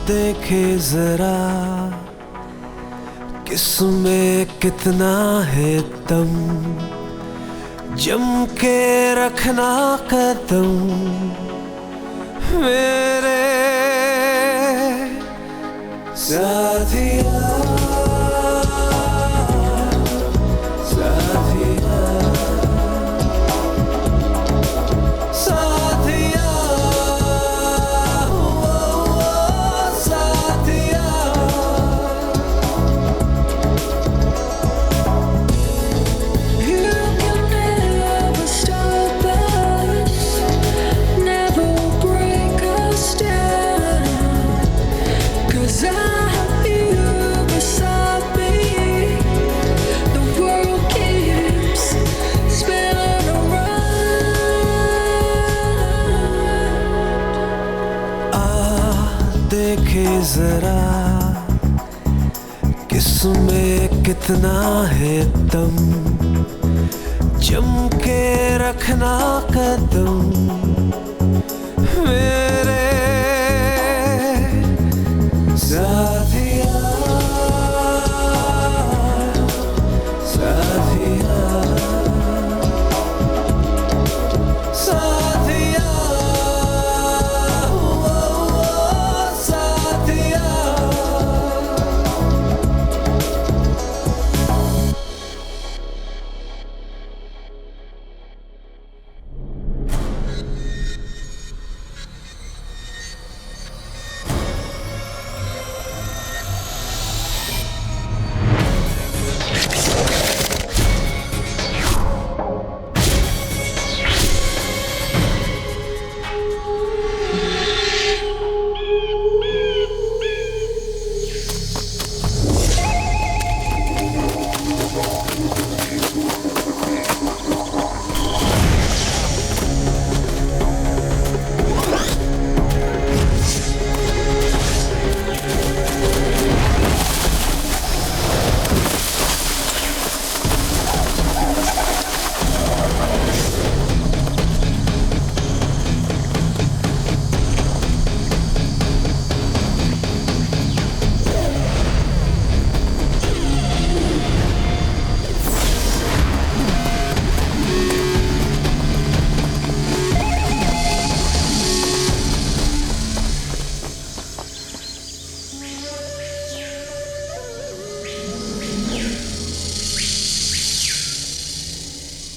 देखे जरा किसमें कितना है दम, जम के रखना कदम मेरे साथिया साथिया साथिया साथिया। You can never stop us, never break us down, 'cause I have you beside me. The world keeps spinning around. देखे जरा किसमें कितना है दम, जम के रखना कदम मेरे साथिया साथिया साथिया साथिया।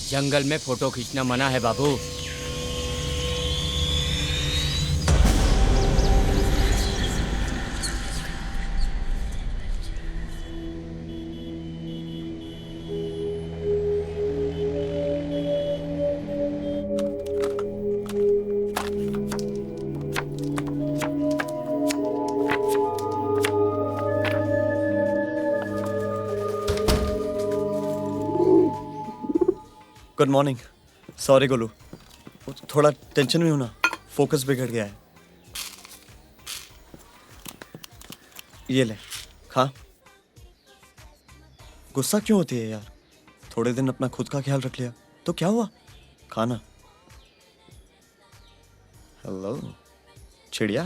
जंगल में फोटो खींचना मना है बाबू। Good morning. सॉरी गोलू, थोड़ा टेंशन में हूं ना, फोकस बिगड़ गया है। ये ले खा। गुस्सा क्यों होती है यार? थोड़े दिन अपना खुद का ख्याल रख लिया तो क्या हुआ? खाना। हेलो चिड़िया।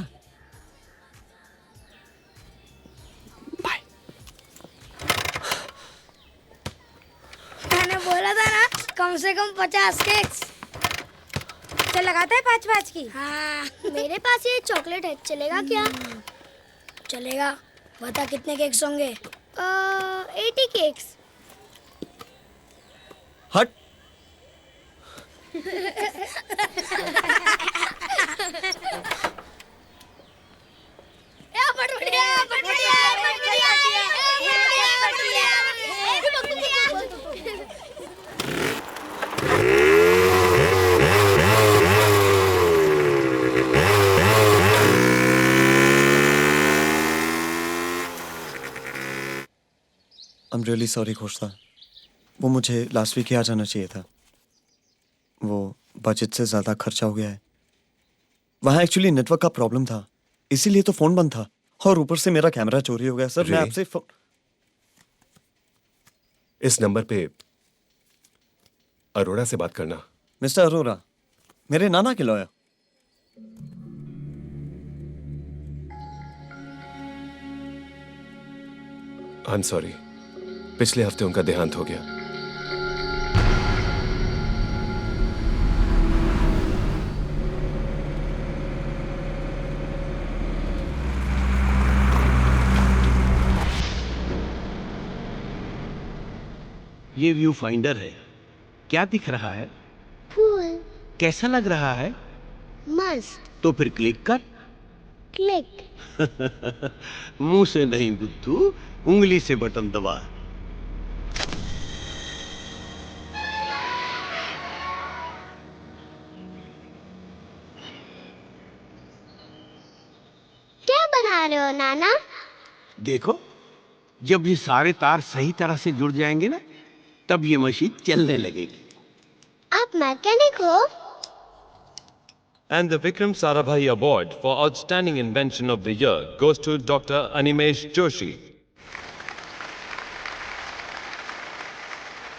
मैंने बोला था ना कम से कम 50 केक्स। चल लगाता है 5-5 की। हाँ मेरे पास ये चॉकलेट है, चलेगा क्या? चलेगा। बता कितने केक्स होंगे? 80 केक्स। हट। I'm really sorry खोस्ता, वो मुझे लास्ट वीक ही आ जाना चाहिए था। वो बजट से ज़्यादा खर्चा हो गया है। वहाँ एक्चुअली नेटवर्क का प्रॉब्लम था, इसीलिए तो फ़ोन बंद था। और ऊपर से मेरा कैमरा चोरी हो गया। सर मैं रे? आपसे इस नंबर पे अरोड़ा से बात करना। मिस्टर अरोड़ा, मेरे नाना के लॉयर। आई एम सॉरी, पिछले हफ्ते उनका देहांत हो गया। ये व्यू फाइंडर है। क्या दिख रहा है? फूल। कैसा लग रहा है? मस्त। तो फिर क्लिक कर। क्लिक। मुंह से नहीं बुद्धू, उंगली से बटन दबा। क्या बना रहे हो नाना? देखो, जब ये सारे तार सही तरह से जुड़ जाएंगे ना, तब ये मशीन चलने लगेगी। आप मैकेनिक हो? And the Vikram Sarabhai Award for Outstanding Invention of the Year goes to Dr. Animesh Joshi.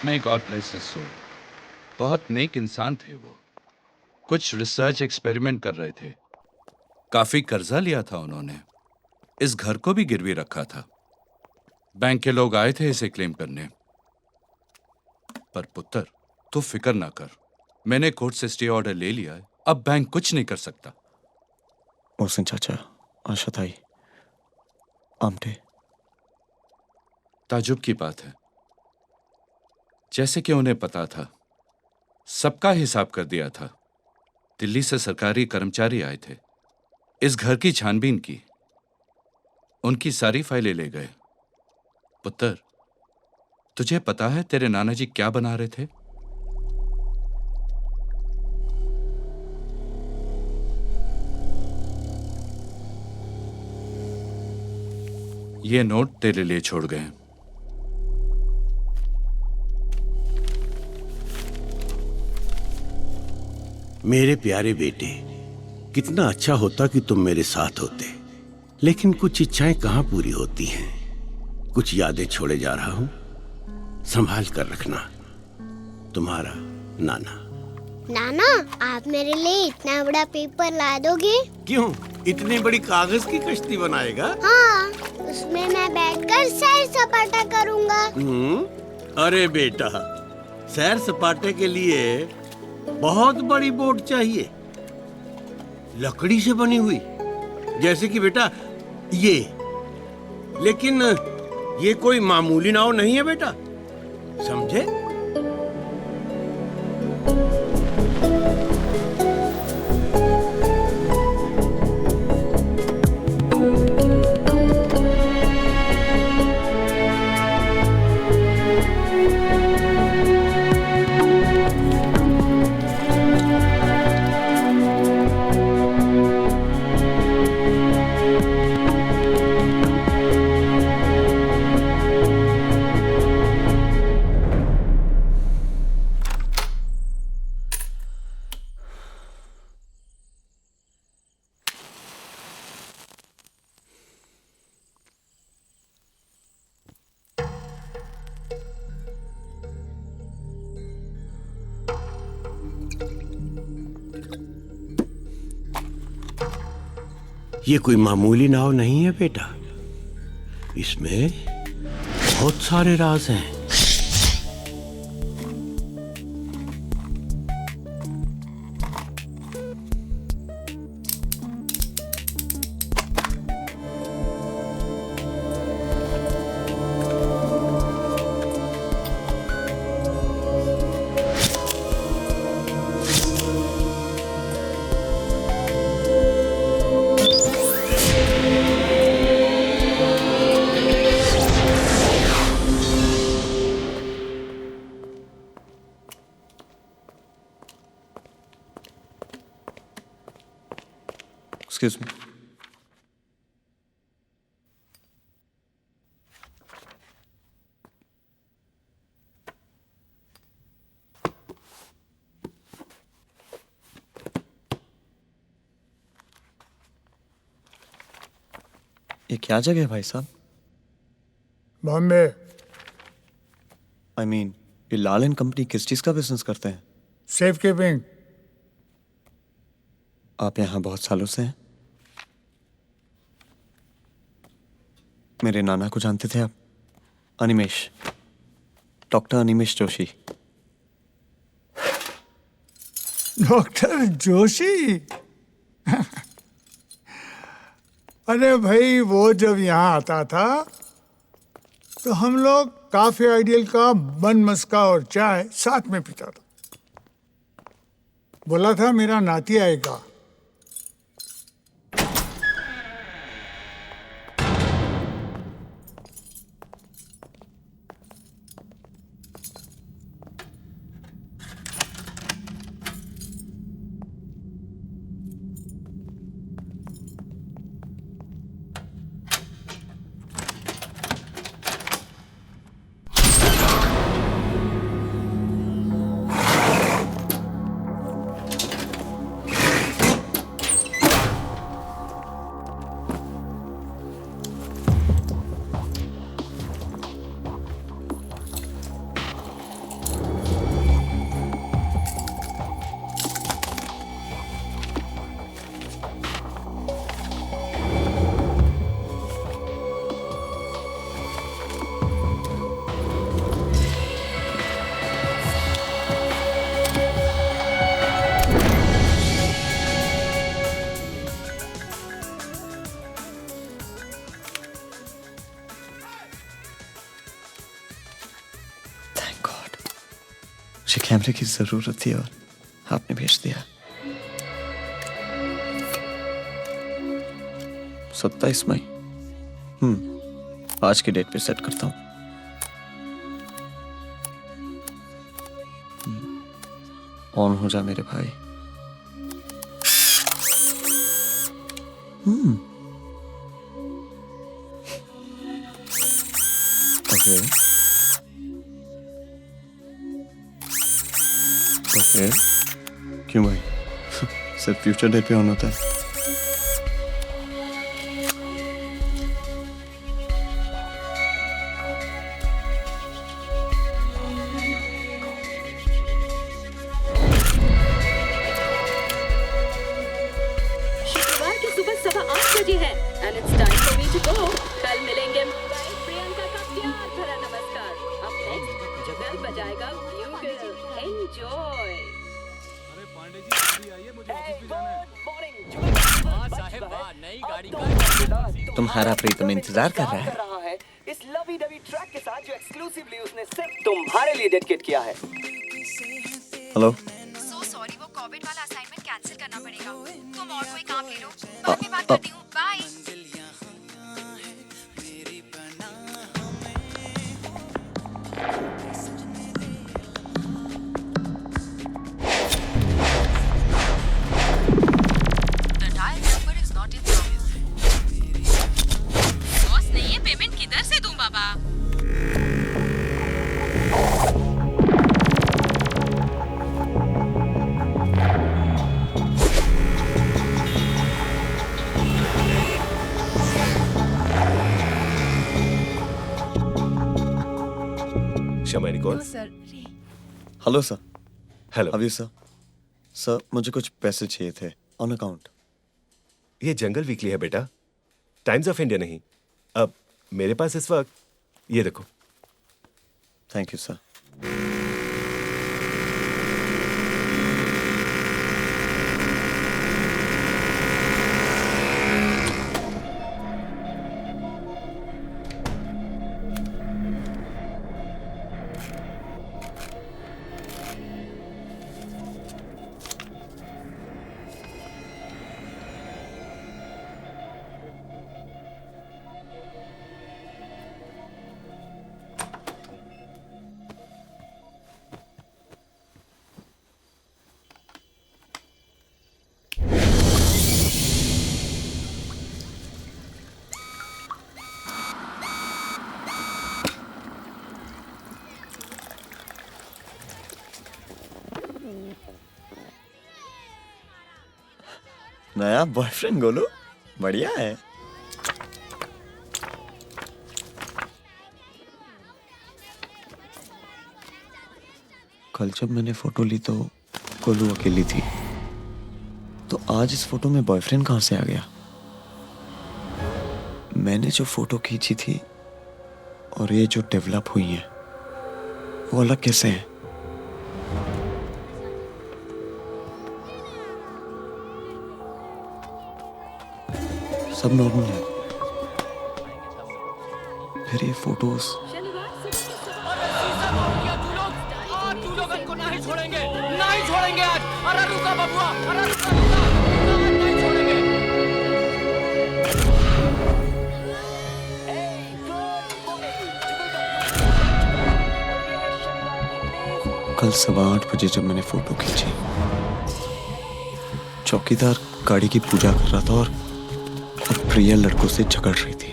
May God bless his soul. बहुत नेक इंसान थे वो। कुछ रिसर्च एक्सपेरिमेंट कर रहे थे। काफी कर्जा लिया था उन्होंने। इस घर को भी गिरवी रखा था। बैंक के लोग आए थे इसे क्लेम करने। पर पुत्र, तू फिक्र ना कर। मैंने कोर्ट से स्टे ऑर्डर ले लिया है। अब बैंक कुछ नहीं कर सकता। मोहसिन चाचा, आशा ताई, आमटे। ताजुब की बात है, जैसे कि उन्हें पता था, सबका हिसाब कर दिया था। दिल्ली से सरकारी कर्मचारी आए थे, इस घर की छानबीन की, उनकी सारी फाइलें ले गए। पुत्र, तुझे पता है तेरे नाना जी क्या बना रहे थे? ये नोट तेरे लिए छोड़ गए। मेरे प्यारे बेटे, कितना अच्छा होता कि तुम मेरे साथ होते, लेकिन कुछ इच्छाएं कहाँ पूरी होती हैं। कुछ यादें छोड़े जा रहा हूं, संभाल कर रखना। तुम्हारा नाना। नाना, आप मेरे लिए इतना बड़ा पेपर ला दोगे? क्यों, इतनी बड़ी कागज की कश्ती बनाएगा? हाँ, उसमें मैं बैठकर सैर सपाटा करूंगा। अरे बेटा, सैर सपाटे के लिए बहुत बड़ी बोट चाहिए, लकड़ी से बनी हुई, जैसे कि बेटा ये। लेकिन ये कोई मामूली नाव नहीं है बेटा, समझे? ये कोई मामूली नाव नहीं है बेटा, इसमें बहुत सारे राज हैं। Excuse me. ये क्या जगह है भाई साहब? बॉम्बे। आई मीन ये लाल एंड कंपनी किस चीज का बिजनेस करते हैं? Safe keeping. आप यहाँ बहुत सालों से हैं? मेरे नाना को जानते थे आप? अनिमेश, डॉक्टर अनिमेश जोशी। डॉक्टर जोशी? अरे भाई, वो जब यहाँ आता था तो हम लोग काफी आइडियल का बन मस्का और चाय साथ में पीता था। बोला था मेरा नाती आएगा। मुझे कैमरे की जरूरत थी और आपने भेज दिया। 27 मई। आज की डेट पे सेट करता हूँ। ऑन हो जा मेरे भाई। ओके ओके, क्यों भाई? सिर्फ फ्यूचर डेट पे ऑन होता है। शुक्रवार की सुबह 8:15 बजे है and it's time for me to go. कल मिलेंगे। प्रियंका का प्यार भरा नमस्कार। अब नेक्स्ट जगल बजाएगा ब्यूगल। एंजॉय। अरे पांडे जी जल्दी आइए, मुझे ऑफिस भी जाना है। वाह साहब वाह, नई गाड़ी का तुम्हारा प्रीतम इंतजार कर रहा है इस लवी डवी ट्रैक के साथ जो एक्सक्लूसिवली उसने सिर्फ तुम्हारे लिए डेडिकेट किया है। हेलो। सो सॉरी, वो कोविड वाला असाइनमेंट कैंसिल करना पड़ेगा। तुम और कोई काम ले लो। बाद में बात करती हूँ। बाय। बॉस नहीं है, पेमेंट किधर से दूं बाबा? शमाई कौन? Hello sir. हेलो। अभी सर, मुझे कुछ पैसे चाहिए थे ऑन अकाउंट। ये जंगल वीकली है बेटा, टाइम्स ऑफ इंडिया नहीं। अब मेरे पास इस वक्त ये देखो। Thank you sir. नया बॉयफ्रेंड गोलू, बढ़िया है। कल जब मैंने फोटो ली तो कोलू अकेली थी, तो आज इस फोटो में बॉयफ्रेंड कहाँ से आ गया? मैंने जो फोटो खींची थी और ये जो डेवलप हुई है वो अलग कैसे है? सब नॉर्मल है, फिर ये फोटोज तू लोग इनको नहीं छोड़ेंगे, नहीं छोड़ेंगे आज। अरे रुका बबुआ, अरे रुका, आज नहीं छोड़ेंगे। कल 8:15 बजे जब मैंने फोटो खींची, चौकीदार गाड़ी की पूजा कर रहा था और प्रिया लड़कों से झगड़ रही थी।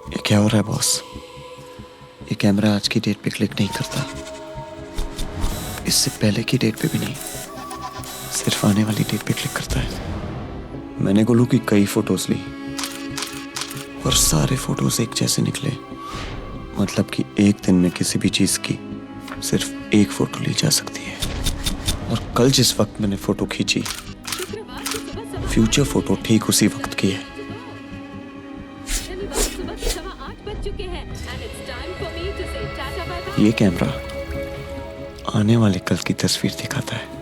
ये क्या हो रहा है बॉस? ये कैमरा आज की डेट पे क्लिक नहीं करता, इससे पहले की डेट पे भी नहीं, सिर्फ आने वाली डेट पे क्लिक करता है। मैंने गोलू की कई फोटोज ली और सारे फोटोज एक जैसे निकले, मतलब कि एक दिन में किसी भी चीज की सिर्फ एक फोटो ली जा सकती है। और कल जिस वक्त मैंने फोटो खींची, फ्यूचर फोटो ठीक उसी वक्त की है। ये कैमरा आने वाले कल की तस्वीर दिखाता है।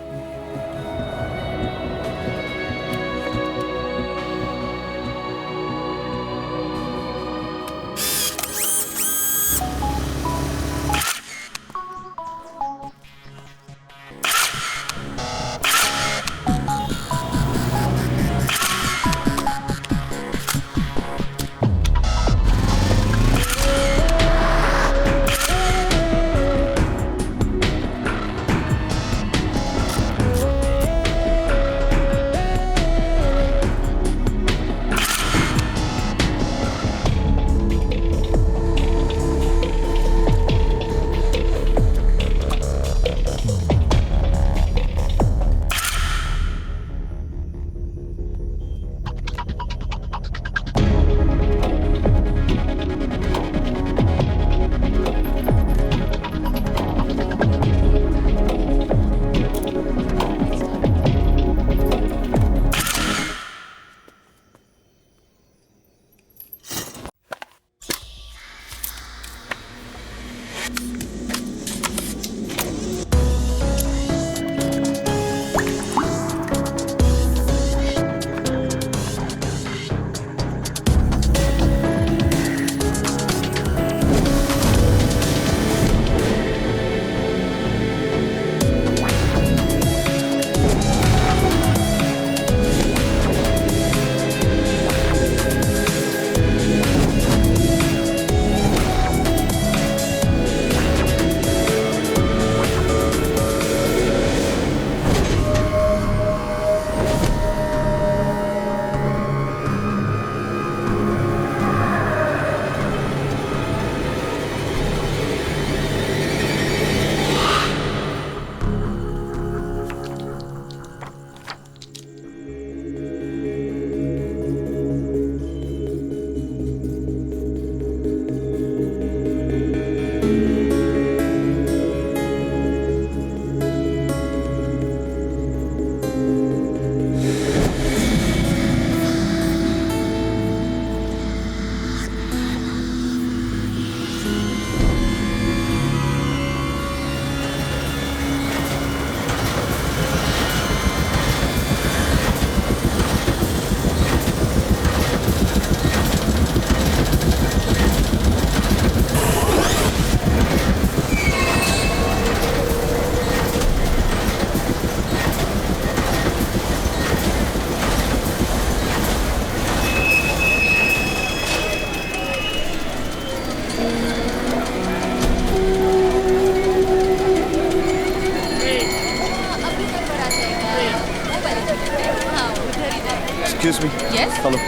Excuse me. यस। हेलो,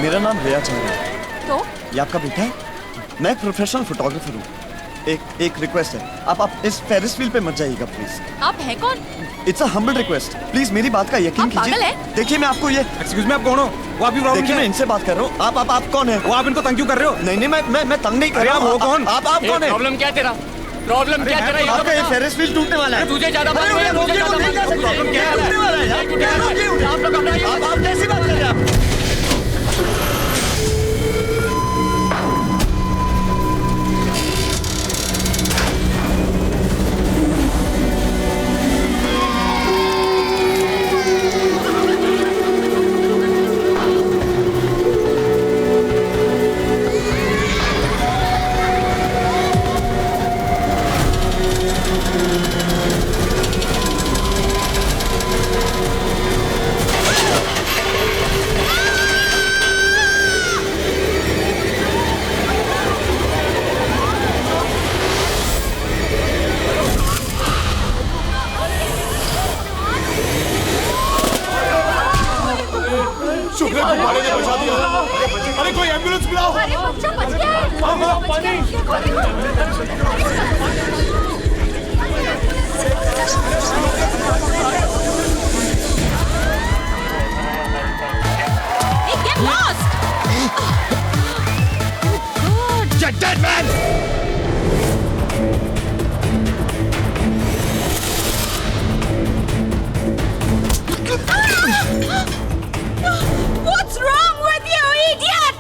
मेरा नाम रिया चंद्र है। तो ये आपका बेटा है? मैं एक प्रोफेशनल फोटोग्राफर हूँ। एक रिक्वेस्ट है, आप इस फेरिस व्हील पे मत जाइएगा प्लीज। आप हैं कौन? It's a humble request, please मेरी बात का यकीन आप पागल कीजिए। हैं? देखिए मैं आपको ये एक्सक्यूज मी, आप कौन हो? वो आपकी प्रॉब्लम देखिए मैं इनसे बात कर रहा हूँ। आप कौन है? वो आप इनको तंग क्यों कर रहे हो? नहीं मैं तंग नहीं कर रहा हूँ। वो कौन? आप कौन है? प्रॉब्लम क्या है तेरा? प्रॉब्लम क्या है तेरा? ये तो आपका ये बता। फेरिस व्हील टूटने वाला है। तुझे ज्यादा मालूम है, मुझे ज्यादा मालूम है। प्रॉब्लम क्या है? टूटने वाला है यार। टूटने वाला है। आप लोग अपना ये- आप कैसी बात कर रहे हैं आप? शुक्र है तुम्हारे ने बचा दिया। अरे कोई एम्बुलेंस बुलाओ। अरे बच्चा बच गया है। Hey, get lost! Oh, God. You're dead man. What's wrong with you, idiot?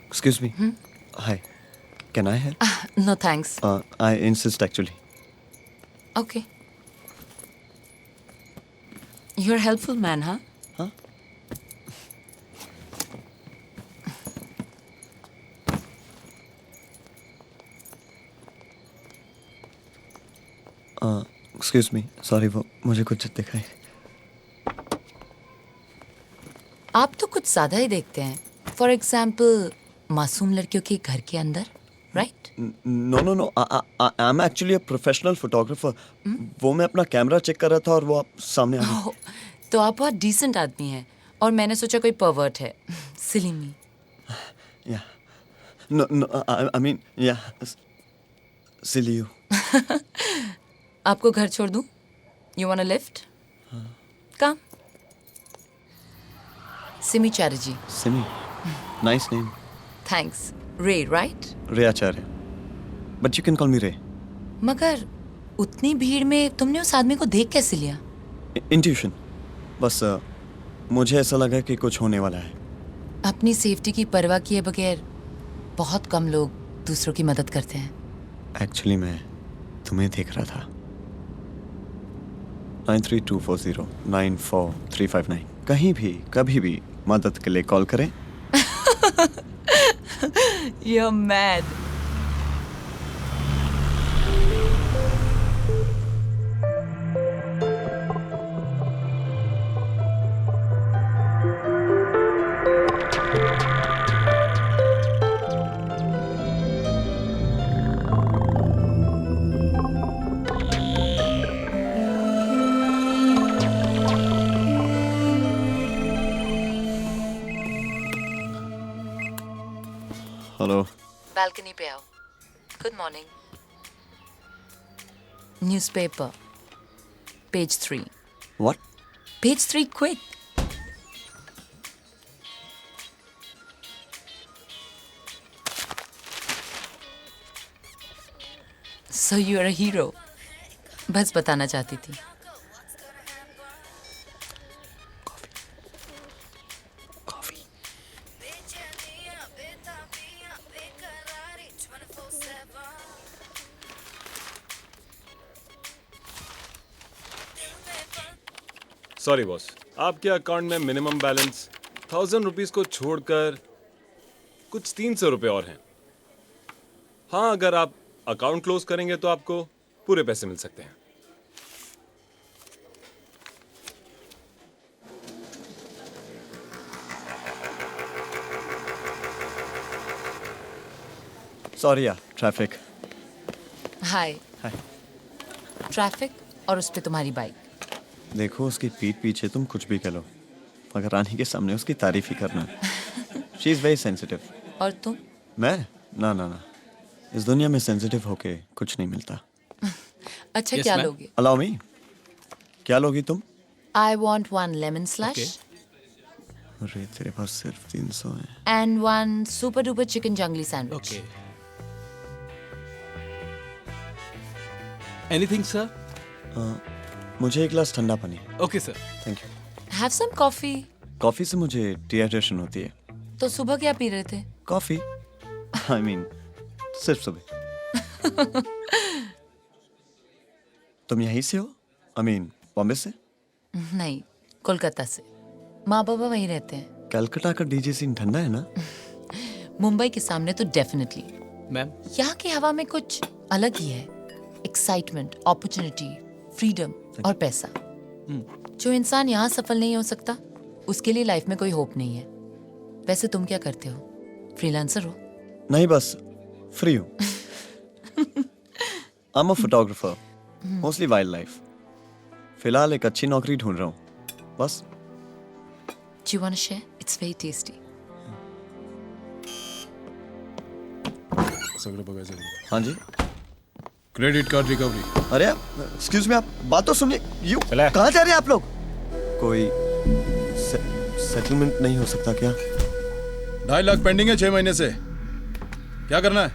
Excuse me. Hi. Can I help? No thanks. I insist actually. Okay. You're a helpful man, huh? Huh? Excuse me. Sorry, वो मुझे कुछ दिखाई। आप तो कुछ ज्यादा ही देखते हैं. फॉर एग्जाम्पल मासूम लड़कियों के घर के अंदर, right? No. I am actually a professional photographer. वो मैं अपना कैमरा चेक कर रहा था और वो आप सामने आ गई। तो आप बहुत डिसेंट आदमी हैं और मैंने सोचा कोई परवर्ट है. सिली मी. Yeah. No, I mean, yeah. Silly you. आपको घर छोड़ दूं? You want a lift? Come. Simi Chatterjee. Simi. Nice name. Thanks. Ray, right? Ray Acharya. But you can call me Ray. मगर उतनी भीड़ में तुमने उस आदमी को देख कैसे लिया? Intuition. बस मुझे ऐसा लगा कि कुछ होने वाला है। अपनी सेफ्टी की परवाह किए बगैर बहुत कम लोग दूसरों की मदद करते हैं. Actually मैं तुम्हें देख रहा था. 9324094359 कहीं भी कभी भी मदद के लिए कॉल करें. You're mad. हेलो. बालकनी पे आओ. Good morning. Newspaper. Page 3. What? Page 3, quick. So you're a hero. बस बताना चाहती थी. सॉरी बॉस, आपके अकाउंट में मिनिमम बैलेंस 1000 रुपीज को छोड़कर कुछ 300 रुपए और हैं. हाँ, अगर आप अकाउंट क्लोज करेंगे तो आपको पूरे पैसे मिल सकते हैं. सॉरी यार, ट्रैफिक। हाय। हाय। ट्रैफिक और उस पे तुम्हारी बाइक। देखो, उसकी पीठ पीछे तुम कुछ भी कह लो, मगर रानी के सामने उसकी तारीफ ही करना। She is very sensitive. और तुम? मैं? ना ना ना, इस दुनिया में सेंसिटिव होके कुछ नहीं मिलता। अच्छा, क्या लोगे? Allow me. क्या लोगी तुम? I want one lemon slush अरे तेरे पास सिर्फ 300 है। and one super duper chicken jungly sandwich. Anything, sir? मुझे एक गिलास ठंडा पानी। Okay, sir. Thank you. Have some coffee. Coffee से मुझे डिहाइड्रेशन होती है। तो सुबह क्या पी रहे थे? कॉफी। आई मीन सिर्फ सुबह। तुम यहीं से हो? आई मीन बॉम्बे से? नहीं, कोलकाता से। माँ बाबा वहीं रहते हैं। कलकत्ता का डीजे सीन ठंडा है ना? मुंबई के सामने तो डेफिनेटली। मैम, यहाँ की हवा में कुछ अलग ही है। एक्साइटमेंट, अपॉर्चुनिटी, फ्रीडम और पैसा। जो इंसान यहाँ सफल नहीं हो सकता, उसके लिए लाइफ में कोई होप नहीं है। वैसे तुम क्या करते हो? फ्रीलांसर हो? नहीं, बस फ्री हूँ। I am a photographer, mostly wild life. फिलहाल एक अच्छी नौकरी ढूंढ रहा हूँ, बस। Do you want to share? It's very tasty. हाँ जी। Credit card recovery. अरे एक्सक्यूज मी, आप बात तो सुनिए। यू कहाँ जा रहे हैं आप लोग? कोई सेटलमेंट नहीं हो सकता क्या? 2.5 लाख पेंडिंग है 6 महीने से। क्या करना है,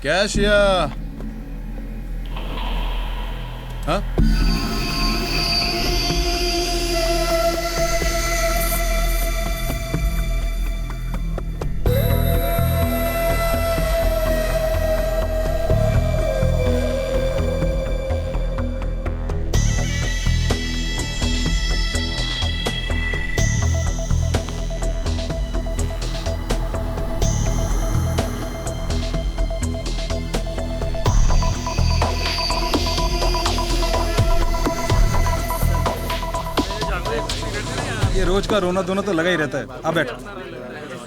कैश या हाँ? ये रोज का रोना धोना तो लगा ही रहता है। अब बैठ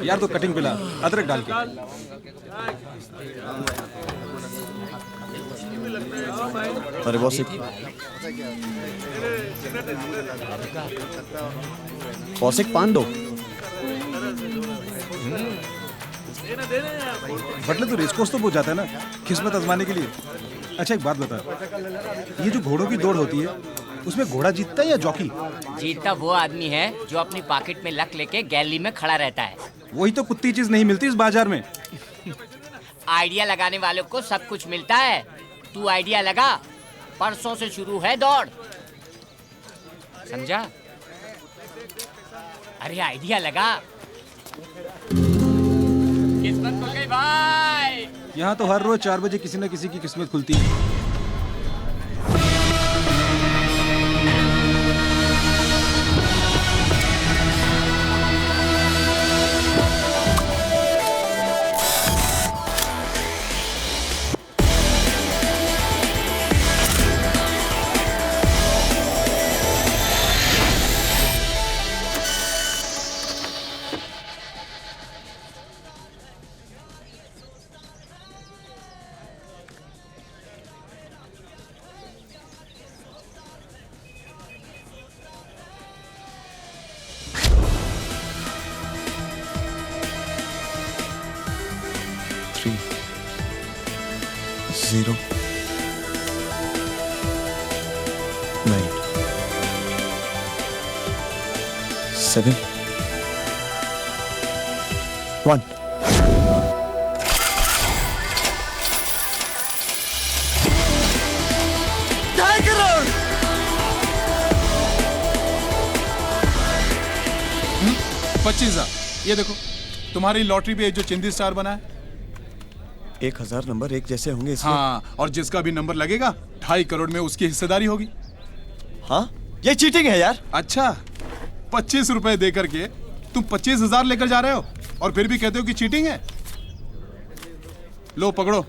यार, तो कटिंग पिला अदरक डाल के। अरे बॉस, एक पान दो। बटले तो रेसकोर्स तो पहुंच जाता है ना, किस्मत आजमाने के लिए। अच्छा एक बात बता, ये जो घोड़ों की दौड़ होती है, उसमें घोड़ा जीतता है या जॉकी? जीतता वो आदमी है जो अपनी पॉकेट में लक लेके गैलरी में खड़ा रहता है। वही तो कुत्ती चीज नहीं मिलती इस बाजार में। आइडिया लगाने वालों को सब कुछ मिलता है। तू आइडिया लगा, परसों से शुरू है दौड़, समझा? अरे आइडिया लगा। किस्मत खुल गई भाई। यहाँ तो हर रोज 4 बजे किसी न किसी की किस्मत खुलती है। Zero 9 7 1 25,000। ये देखो, तुम्हारी लॉटरी पे जो चिंदी स्टार बना है। 1000 नंबर एक जैसे होंगे इसमें। हाँ, और जिसका भी नंबर लगेगा 2.5 करोड़ में उसकी हिस्सेदारी होगी। हाँ, ये चीटिंग है यार। अच्छा, 25 रुपए दे करके तुम 25,000 लेकर जा रहे हो और फिर भी कहते हो कि चीटिंग है। लो पकड़ो।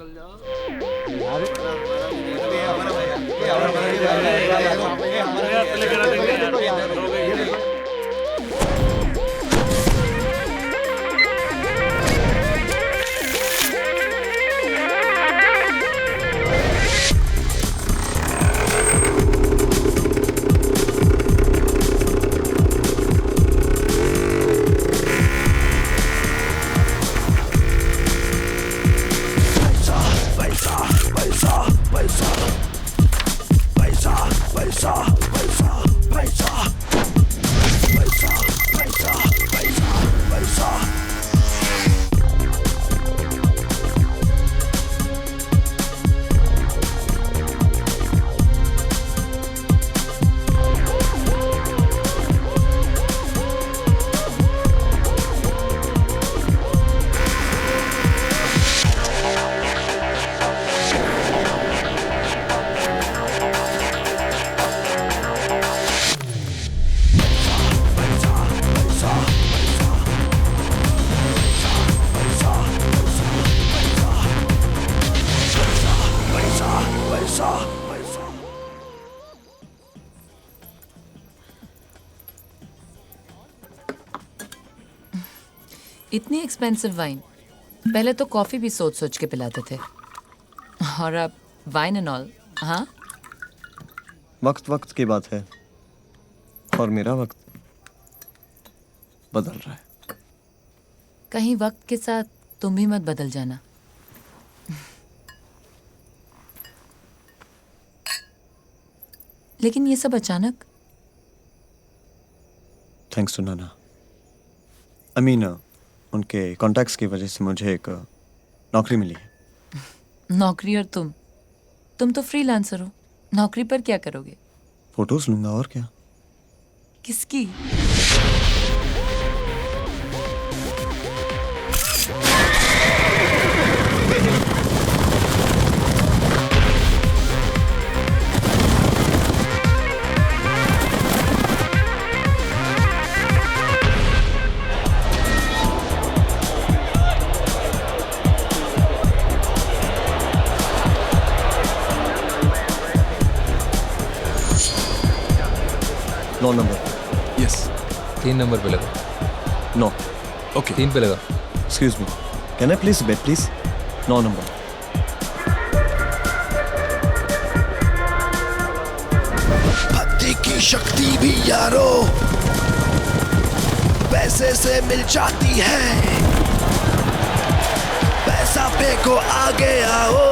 पैसा पैसा। इतनी एक्सपेंसिव वाइन, पहले तो कॉफी भी सोच सोच के पिलाते थे, और अब वाइन एंड ऑल। हाँ, वक्त वक्त की बात है, और मेरा वक्त बदल रहा है। कहीं वक्त के साथ तुम भी मत बदल जाना। लेकिन ये सब अचानक। Thanks to Nana. I mean उनके कॉन्टैक्ट्स की वजह से मुझे एक नौकरी मिली है। नौकरी और तुम तो फ्रीलांसर हो, नौकरी पर क्या करोगे? फोटोज लूंगा और क्या। किसकी? नौ नंबर। यस। 3 नंबर पे लगा। नो। ओके 3 पे लगा। Excuse me, can I please bet please? 9 number. भक्ति की शक्ति भी यारो पैसे से मिल जाती है। पैसा पे को आगे आओ,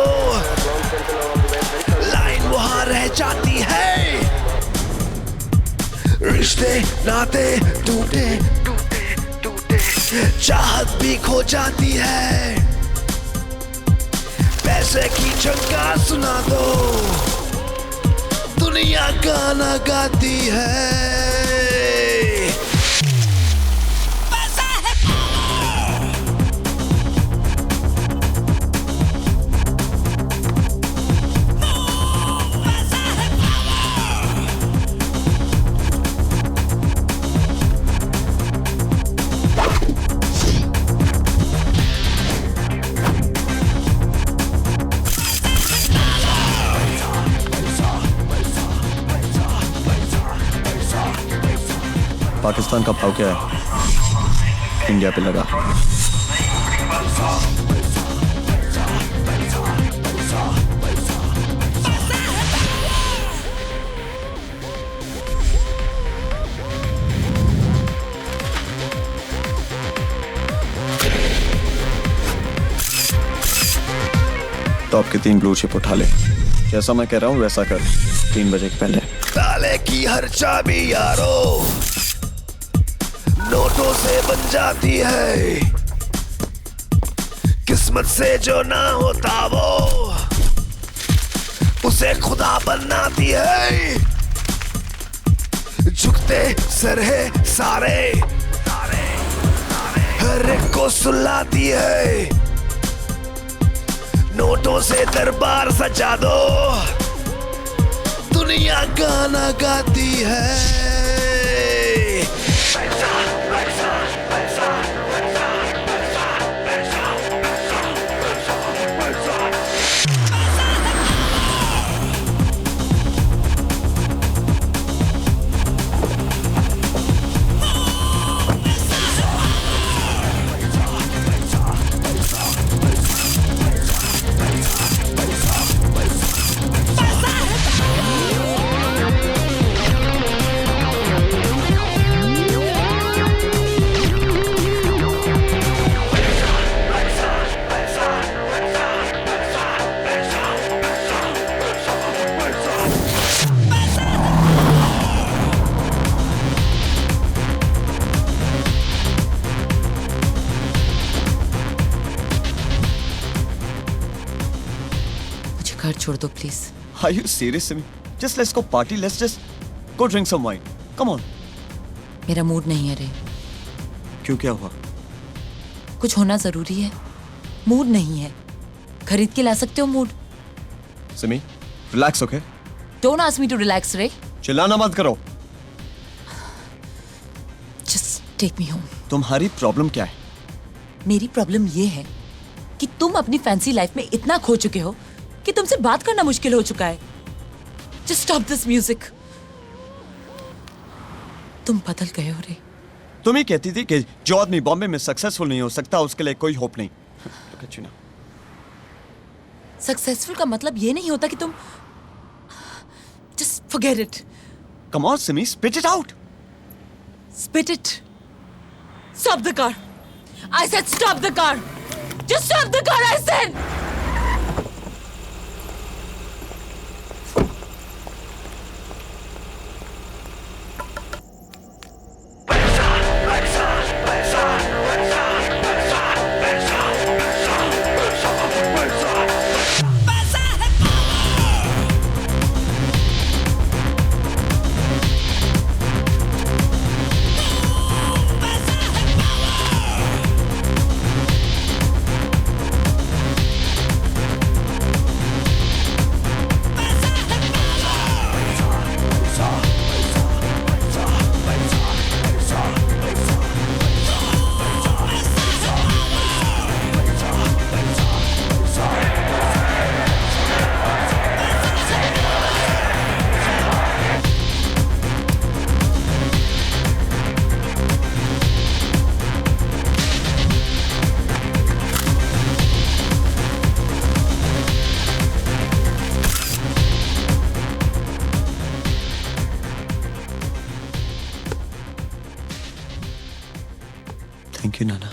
लाइन वहां रह जाती है। रिश्ते नाते टूटे टूटे टूटे, चाहत भी खो जाती है। पैसे की चंगार सुना दो, दुनिया गाना गाती है। पाकिस्तान का भाव क्या है? इंडिया पे लगा। तो आपके 3 ब्लू चिप उठा ले। जैसा मैं कह रहा हूँ वैसा कर, 3 बजे के पहले। ताले की हर चाबी यारो नोटों से बन जाती है। किस्मत से जो ना होता वो उसे खुदा बनाती है। झुकते सर है सारे, हर एक को सुलाती है। नोटों से दरबार सजा दो, दुनिया गाना गाती है। घर छोड़ दो please. Are you serious, Simi? Just let's go party. Let's just go drink some wine. Come on. मेरा मूड नहीं है रे। क्यों, क्या हुआ? कुछ होना जरूरी है। मूड नहीं है। खरीद के ला सकते हो mood. Simi, relax, okay? Don't ask me to relax, रे। चिल्लाना मत करो। Just take me home. तुम्हारी प्रॉब्लम क्या है? मेरी प्रॉब्लम ये है कि तुम अपनी फैंसी लाइफ में इतना खो चुके हो कि तुमसे बात करना मुश्किल हो चुका है। Just stop this music. तुम बदल गए हो रे। तुम ही कहती थी कि जो आदमी बॉम्बे में सक्सेसफुल नहीं हो सकता उसके लिए कोई होप नहीं। सक्सेसफुल का मतलब ये नहीं होता कि तुम just forget it. Come on Simi, spit it out. Spit it. Stop the car. I said stop the car. Just stop the car, I said. Thank you Nana.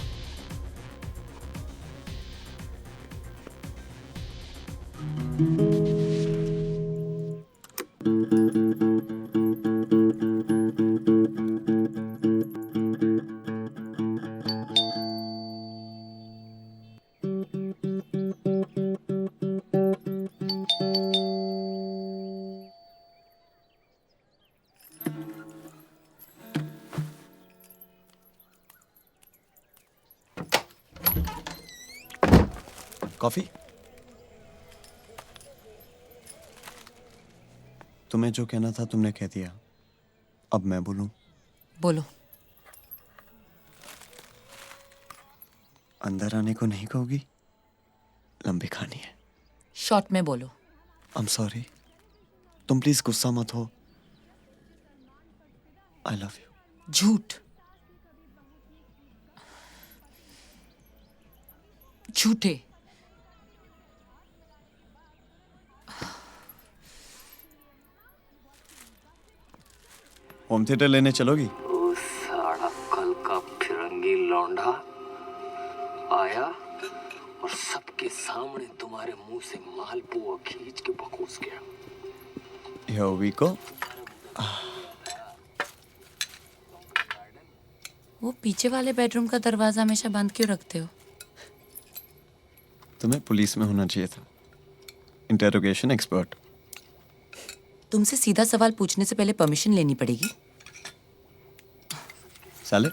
Coffee? तुम्हें जो कहना था तुमने कह दिया, अब मैं बोलूं? बोलो। अंदर आने को नहीं कहोगी? लंबी कहानी है। शॉर्ट में बोलो। आई एम सॉरी, तुम प्लीज गुस्सा मत हो। I love you. झूठ। झूठे। होम थिएटर लेने चलोगी? वो साड़ा कल का फिरंगी लौंडा आया और सबके सामने तुम्हारे मुंह से मालपुआ खींच के बकूस गया। Here we go. वो पीछे वाले बेडरूम का दरवाजा हमेशा बंद क्यों रखते हो? तुम्हें पुलिस में होना चाहिए था, इंटेरोगेशन एक्सपर्ट। तुमसे सीधा सवाल पूछने से पहले परमिशन लेनी पड़ेगी। सैलेड?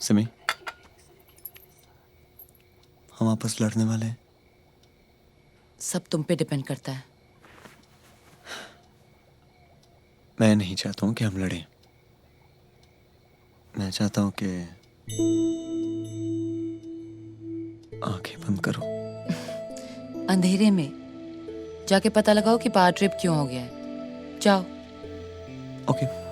सिमी, हम आपस लड़ने वाले हैं। सब तुम पे डिपेंड करता है। मैं नहीं चाहता हूं कि हम लड़ें। मैं चाहता हूं कि आंखें बंद करो। अंधेरे में जाके पता लगाओ कि पावर ट्रिप क्यों हो गया है। जाओ। Okay.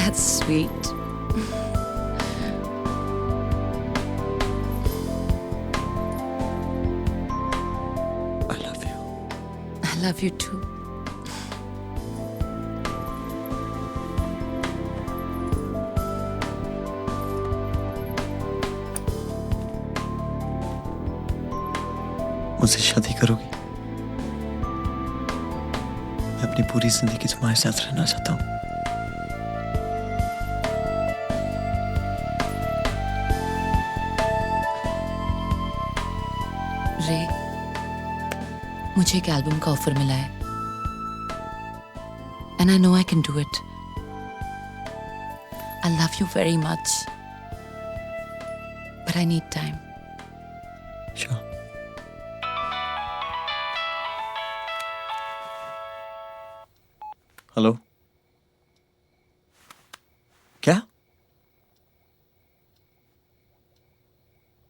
That's sweet. I love you. I love you too. मुझसे शादी करोगी? मैं अपनी पूरी जिंदगी तुम्हारे साथ रहना चाहता हूँ। रे, मुझे एक एल्बम का ऑफर मिला है and I know I can do it. I love you very much but I need time. Sure. Hello. क्या?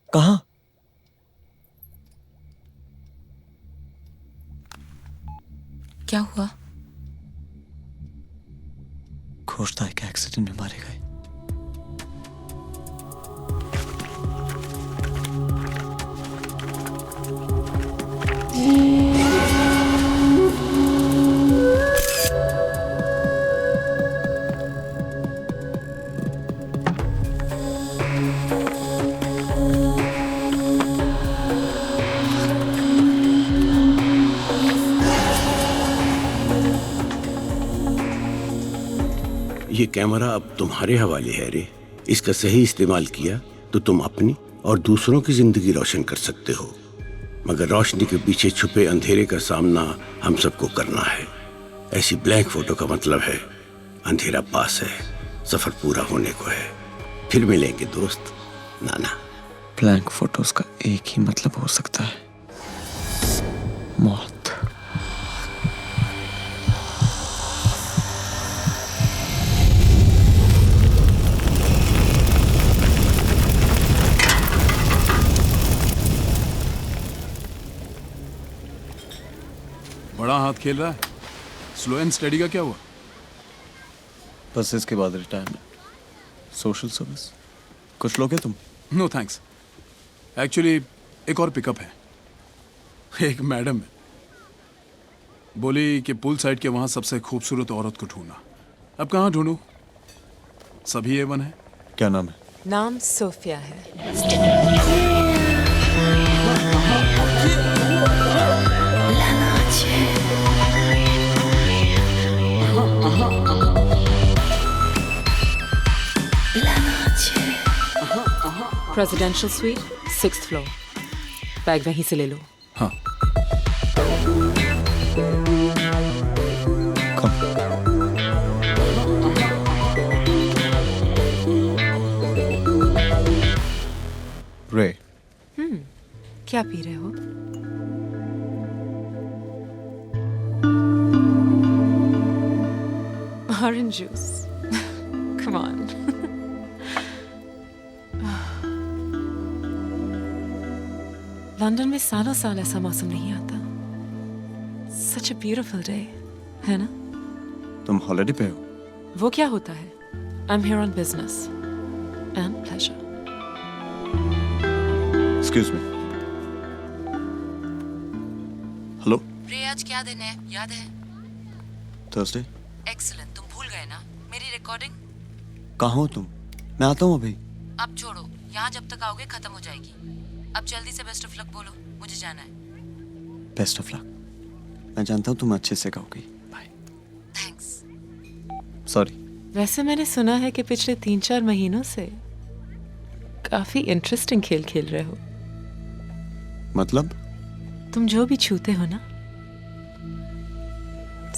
कहाँ? क्या हुआ? घोषता है कि एक्सीडेंट में मारे गए. ये कैमरा अब तुम्हारे हवाले है रे. इसका सही इस्तेमाल किया तो तुम अपनी और दूसरों की जिंदगी रोशन कर सकते हो, मगर रोशनी के पीछे छुपे अंधेरे का सामना हम सबको करना है. ऐसी ब्लैंक फोटो का मतलब है अंधेरा पास है, सफर पूरा होने को है. फिर मिलेंगे दोस्त. नाना. ब्लैंक फोटोज का एक ही मतलब हो सकता है, मौत. बड़ा हाथ खेल रहा है. स्लो एंड स्टडी का क्या हुआ? बस इसके बाद रिटायरमेंट. सोशल सर्विस कुछ लोगे तुम? No thanks. एक्चुअली एक और पिकअप है. एक मैडम है, बोली कि पुल साइड के वहां सबसे खूबसूरत औरत को ढूंढना. अब कहाँ ढूंढूं? सभी A1 है. क्या नाम है? नाम सोफिया है. Presidential suite 6th floor. Bag वहीं से ले लो. हाँ. रे. क्या पी रहे हो? Orange juice. Come on. London में सालों साल ऐसा मौसम नहीं आता. Such a beautiful day, है ना? तुम हॉलिडे पे हो? वो क्या होता है? I'm here on business and pleasure. Excuse me. Hello. रे, आज क्या दिन है याद है? थर्सडे. एक्सीलेंट. तुम भूल गए ना मेरी रिकॉर्डिंग? कहाँ हो तुम? मैं आता हूँ अभी. अब छोड़ो, यहाँ जब तक आओगे खत्म हो जाएगी. अब जल्दी से बेस्ट ऑफ लक बोलो, मुझे जाना है. Best of luck. मैं जानता हूँ तुम अच्छे से गाओगी. बाय. थैंक्स. सॉरी. वैसे मैंने सुना है कि पिछले 3-4 महीनों से काफी इंटरेस्टिंग खेल खेल रहे हो. मतलब? तुम जो भी छूते हो ना,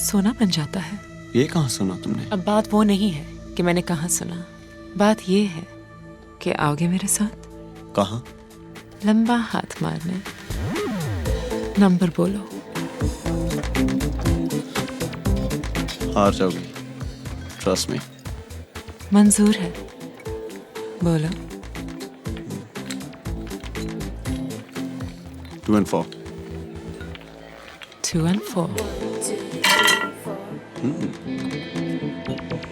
सोना बन जाता है. ये कहाँ सुना तुमने? अब बात वो नहीं है कि मैंने कहाँ सुना. बात ये है कि आओगे मेरे साथ? कहाँ? लंबा हाथ मारने. नंबर बोलो. हार जाओगी. Trust me. मंजूर है. बोलो. 2 and 4. 2 and 4.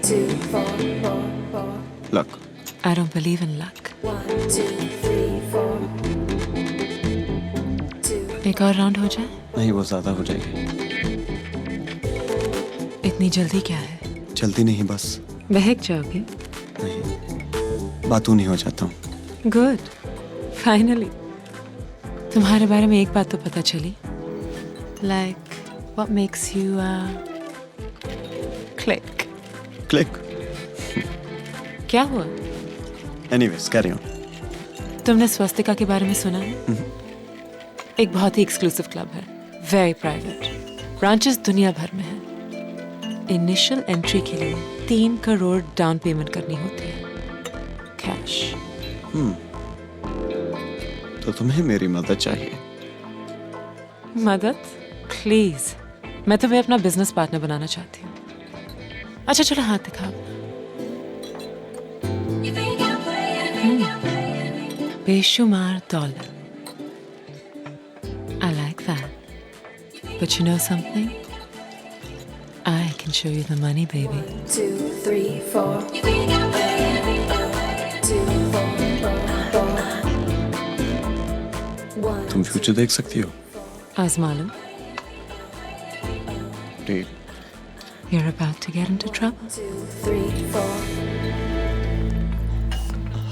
2, 4, 4, 4. Luck. I don't believe in luck. 1, 2, 3, 4. एक और राउंड हो जाए? नहीं, वो ज्यादा हो जाएगी. इतनी जल्दी क्या है? जल्दी नहीं, बस. बहक जाओगे? नहीं, बातूं नहीं हो जाता हूँ. गुड. फाइनली. तुम्हारे बारे में एक बात तो पता चली. Like, what makes you click? Click. क्या हुआ? Anyways, carry on. तुमने स्वस्तिका के बारे में सुना है? एक बहुत ही एक्सक्लूसिव क्लब है, वेरी प्राइवेट, ब्रांचेस दुनिया भर में है। इनिशियल एंट्री के लिए 3 करोड़ डाउन पेमेंट करनी होती है, कैश। तो तुम्हें मेरी मदद चाहिए। मदद? प्लीज, मैं तुम्हें अपना बिजनेस पार्टनर बनाना चाहती हूँ। अच्छा चलो हाथ दिखाओ। बेशुमार dollar. I like that. But you know something? I can show you the money, baby. 2, 3, 4. 2, 4, 4. तुम फ्यूचर देख सकती हो। आजमा लो। Deal. You're about to get into trouble. 2, 3, 4.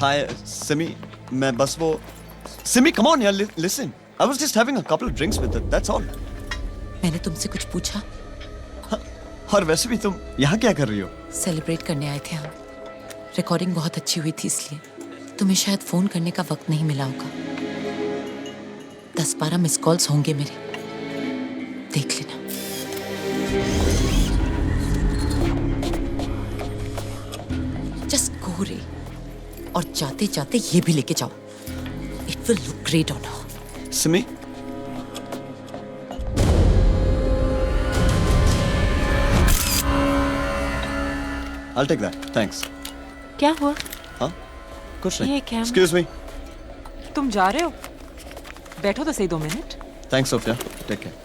Hi, Simi. मैं बस वो Simi, come on, यार, listen. I was just having a couple of drinks with her. That's all. मैंने तुमसे कुछ पूछा? और वैसे भी तुम यहाँ क्या कर रही हो? सेलिब्रेट करने आए थे हम। रिकॉर्डिंग बहुत अच्छी हुई थी इसलिए। तुम्हें शायद फोन करने का वक्त नहीं मिला होगा। 10-12 मिस कॉल्स होंगे मेरे, देख लेना। जस्ट गो रे, और जाते जाते ये भी लेके जाओ। It will look great on her. Simi? I'll take that. Thanks. क्या हुआ? हाँ? कुछ नहीं. ये क्या? Excuse me. तुम जा रहे हो? बैठो तो सही 2 minute. Thanks, Sophia. Take care.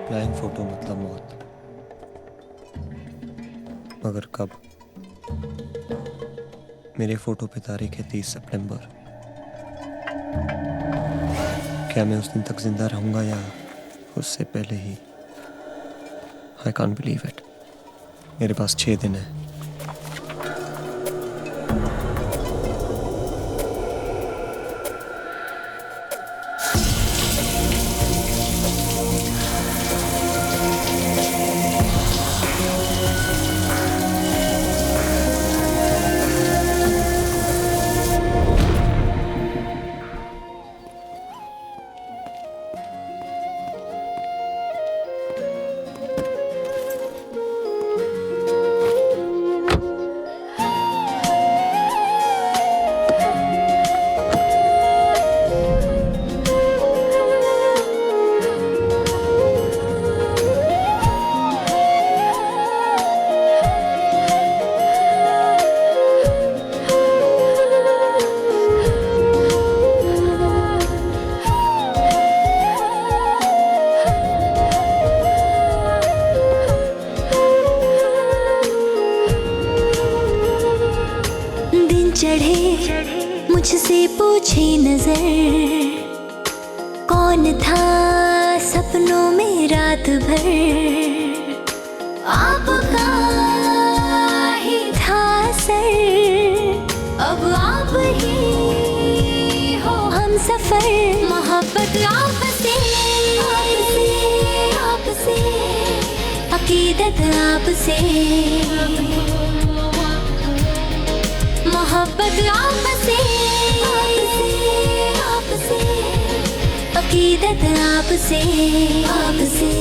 Blind photo मतलब मौत। मगर कब? मेरे फोटो पे तारीख है 30 सितंबर। क्या मैं उस दिन तक जिंदा रहूंगा या उससे पहले ही? I can't believe it. मेरे पास 6 दिन है। चढ़े मुझसे पूछे नजर, कौन था सपनों में रात भर, आपका ही था सर, अब आप ही हो हम सफर, मोहब्बत आपसे, आपसे, अकीदत आपसे, मोहब्बत आपसे, आपसे, अकीदत आपसे, आपसे,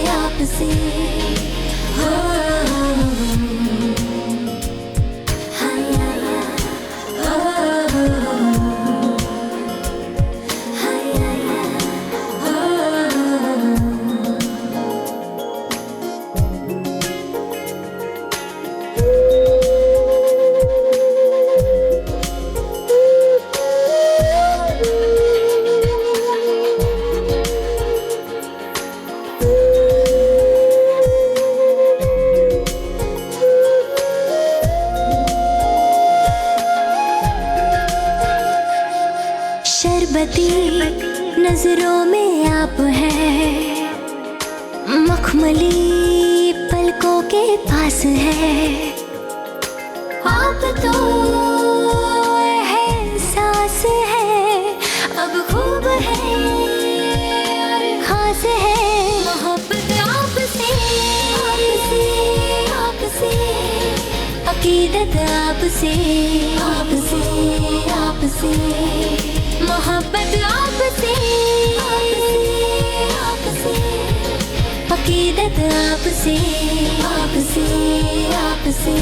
आपसे, शरबती नजरों में आप हैं, मखमली पलकों के पास है, आप तो एहसास है, अब खूब है और खास है, मोहब्बत आपसे, आपसे, आपसे, अकीदत आपसे, आपसे, आपसे, मोहब्बत आपसे, आपसे, अकीदत आपसे, आपसे, आपसे,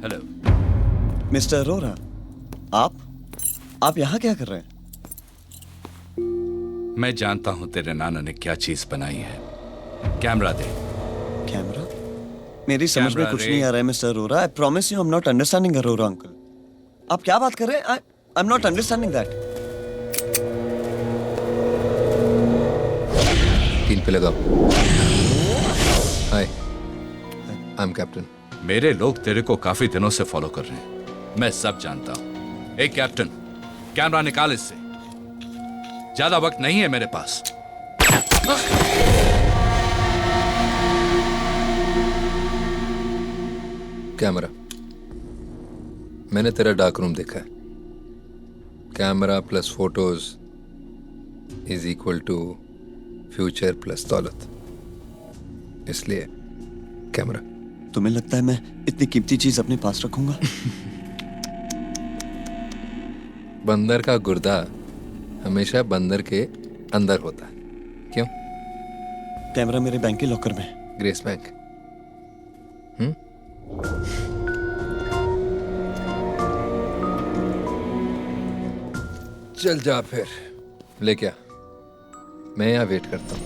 हेलो मिस्टर अरोरा, आप यहाँ क्या कर रहे हैं? मैं जानता हूं तेरे नाना ने क्या चीज बनाई है। कैमरा दे। कैमरा? मेरी समझ में कैमरा कुछ रे। नहीं आ रहा है mister Arora. I promise you I am not understanding Arora uncle. आप क्या बात कर रहे हैं? I am not understanding that. 3 पे लगाओ। हाय, आई एम कैप्टन। मेरे लोग तेरे को काफी दिनों से फॉलो कर रहे हैं, मैं सब जानता हूं। एक कैप्टन, कैमरा निकाल इससे, ज्यादा वक्त नहीं है मेरे पास। कैमरा, मैंने तेरा डार्क रूम देखा है। Camera plus photos is equal to future plus दौलत, इसलिए कैमरा। तुम्हें लगता है मैं इतनी कीमती चीज अपने पास रखूंगा? बंदर का गुर्दा हमेशा बंदर के अंदर होता है, क्यों? कैमरा मेरे बैंक के लॉकर में है। Grace bank. चल जा फिर, ले क्या, मैं यहाँ वेट करता हूँ।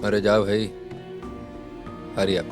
अरे जाओ भाई, हरी आप।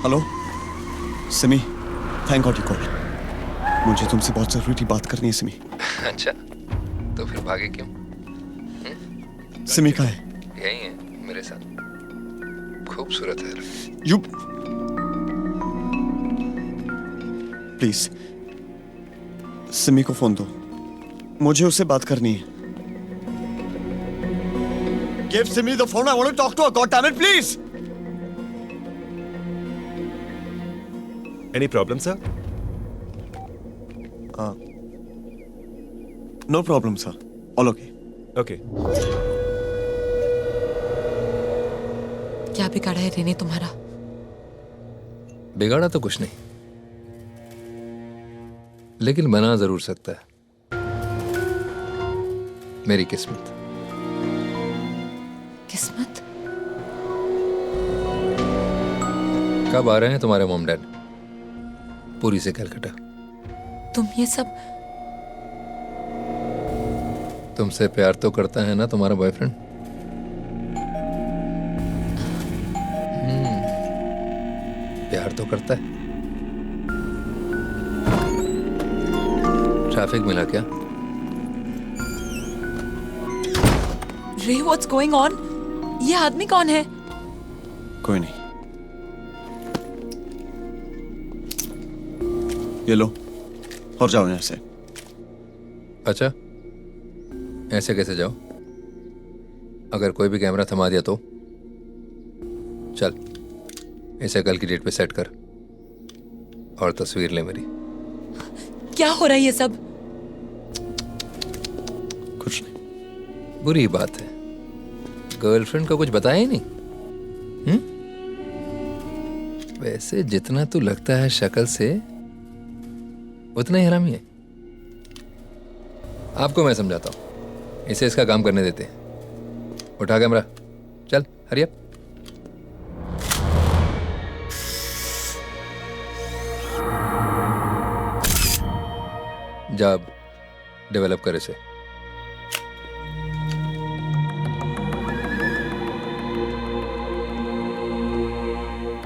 Hello Simi, thank God you called. मुझे तुमसे बहुत जरूरी बात करनी है सिमी। अच्छा, तो फिर भागे क्यों? सिमी कहाँ है? यही है मेरे साथ। खूबसूरत है। यू प्लीज सिमी को फोन दो, मुझे उससे बात करनी है। Give Simi the phone. I want to talk to her. God damn it, please. Any problem, sir? No problem, sir. All okay. Okay. क्या बिगाड़ा है रेने तुम्हारा? बिगाड़ा तो कुछ नहीं, लेकिन बना जरूर सकता है। मेरी किस्मत। किस्मत? कब आ रहे हैं तुम्हारे मॉम डैड पुरी से कलकत्ता? तुम ये सब? तुमसे प्यार तो करता है ना तुम्हारा बॉयफ्रेंड? प्यार तो करता है। ट्रैफिक मिला क्या? रे, व्हाट्स गोइंग ऑन? ये आदमी कौन है? कोई नहीं, ये लो और जाओ यहाँ से। अच्छा, ऐसे कैसे जाओ? अगर कोई भी कैमरा थमा दिया तो? चल, इसे कल की डेट पे सेट कर और तस्वीर ले मेरी। क्या हो रहा है ये सब? कुछ नहीं। बुरी बात है, गर्लफ्रेंड को कुछ बताया ही नहीं। वैसे जितना तू लगता है शक्ल से, उतना ही हरामी है। आपको मैं समझाता हूं, इसे इसका काम करने देते हैं। उठा कैमरा, चल हरी अप। जा डेवलप कर इसे।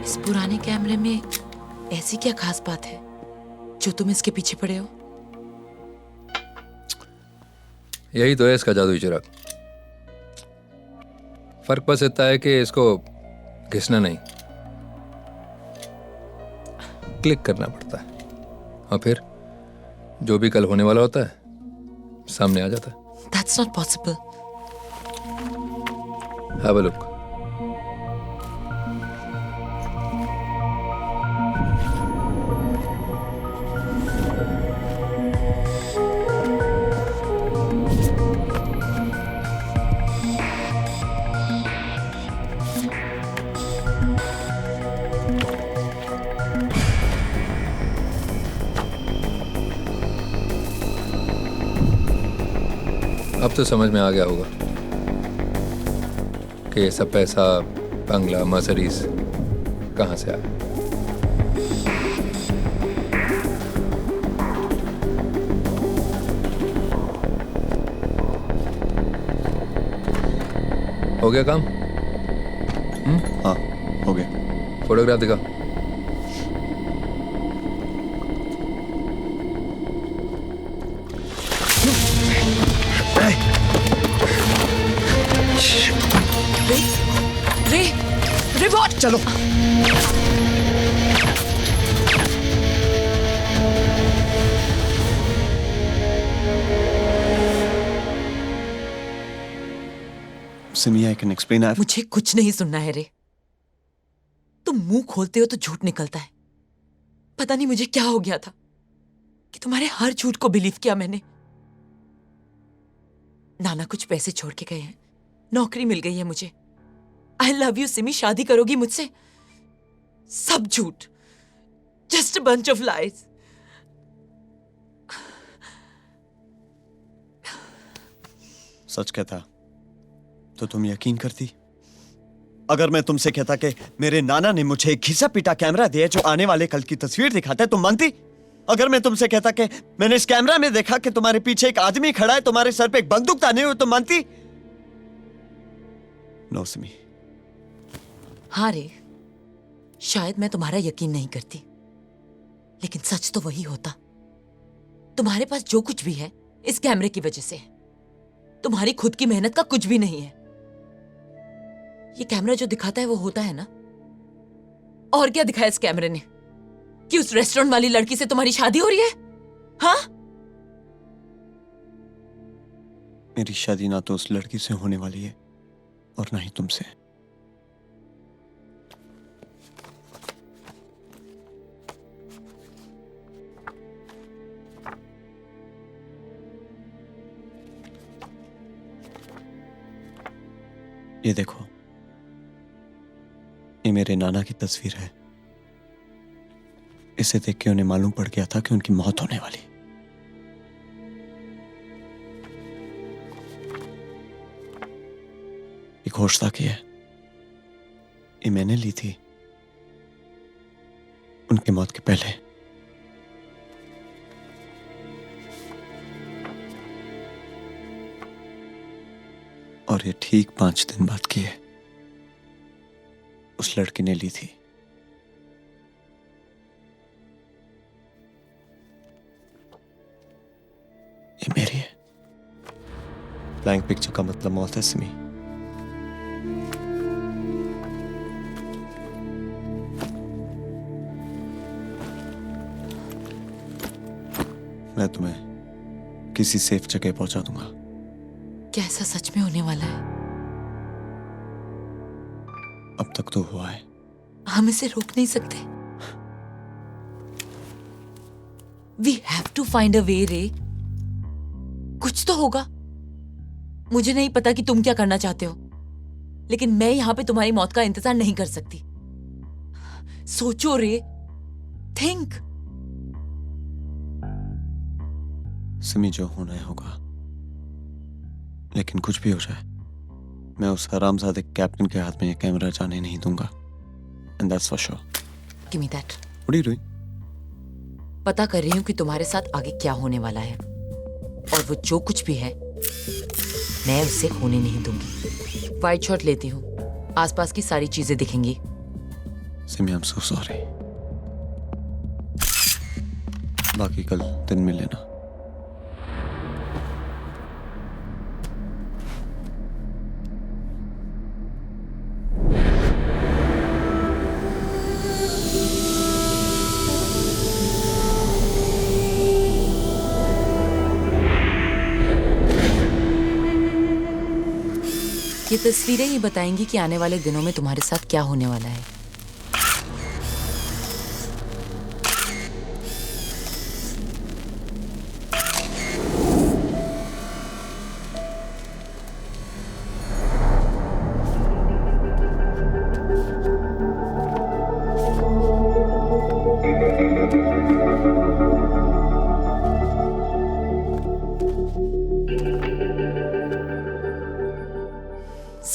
इस पुराने कैमरे में ऐसी क्या खास बात है जो तुम इसके पीछे पड़े हो? यही तो है इसका जादुई चिराग। फर्क बस इतना है कि इसको घिसना नहीं, क्लिक करना पड़ता है, और फिर जो भी कल होने वाला होता है सामने आ जाता है। That's not possible. Have a look. अब तो समझ में आ गया होगा कि ये सब पैसा, बंगला, मर्सिडीज कहाँ से आया। हो गया काम? हाँ, हो गया। फोटोग्राफ दिखा। रे व्हाट? चलो। Simi, I can explain. मुझे कुछ नहीं सुनना है रे। तुम मुंह खोलते हो तो झूठ निकलता है। पता नहीं मुझे क्या हो गया था कि तुम्हारे हर झूठ को बिलीव किया मैंने। नाना कुछ पैसे छोड़ के गए हैं, नौकरी मिल गई है मुझे। आई लव यू सिमी, शादी करोगी मुझसे? सब झूठ, just a bunch of lies. सच कहता तो तुम यकीन करती? अगर मैं तुमसे कहता कि मेरे नाना ने मुझे एक घिसा पीटा कैमरा दिया जो आने वाले कल की तस्वीर दिखाता है, तुम मानती? अगर मैं तुमसे कहता कि मैंने इस कैमरा में देखा कि तुम्हारे पीछे एक आदमी खड़ा है, तुम्हारे सर पे एक बंदूक ताने हुए, तुम मानती? नो सिमी। हाँ रे, शायद मैं तुम्हारा यकीन नहीं करती, लेकिन सच तो वही होता। तुम्हारे पास जो कुछ भी है इस कैमरे की वजह से है। तुम्हारी खुद की मेहनत का कुछ भी नहीं है। ये कैमरा जो दिखाता है वो होता है ना। और क्या दिखाया इस कैमरे ने कि उस रेस्टोरेंट वाली लड़की से तुम्हारी शादी हो रही है? हाँ, मेरी शादी ना तो उस लड़की से होने वाली है और ना ही तुमसे। ये देखो, ये मेरे नाना की तस्वीर है। इसे देख के उन्हें मालूम पड़ गया था कि उनकी मौत होने वाली। ये घोषणा की है, ये मैंने ली थी उनकी मौत के पहले। और ये ठीक 5 दिन बाद की है। उस लड़की ने ली थी। ये मेरी है। ब्लैंक पिक्चर का मतलब मौत है सिमी। मैं तुम्हें किसी सेफ जगह पहुंचा दूंगा। क्या ऐसा सच में होने वाला है? अब तक तो हुआ है। हम इसे रोक नहीं सकते। We have to find a way, रे। कुछ तो होगा। मुझे नहीं पता कि तुम क्या करना चाहते हो, लेकिन मैं यहां पे तुम्हारी मौत का इंतजार नहीं कर सकती। सोचो रे, थिंक। सिमी, जो होना है होगा, लेकिन कुछ भी हो जाए मैं उस हरामजादे कैप्टन के हाथ में ये कैमरा जाने नहीं दूंगा। And that's for sure. Give me that. What are you doing? पता कर रही हूँ कि तुम्हारे साथ आगे क्या होने वाला है, और वो जो कुछ भी है मैं उसे होने नहीं दूंगी। वाइट शॉट लेती हूँ, आसपास की सारी चीजें दिखेंगी। Simi, I'm so sorry. बाकी कल दिन में लेना। ये तस्वीरें ही बताएंगी कि आने वाले दिनों में तुम्हारे साथ क्या होने वाला है।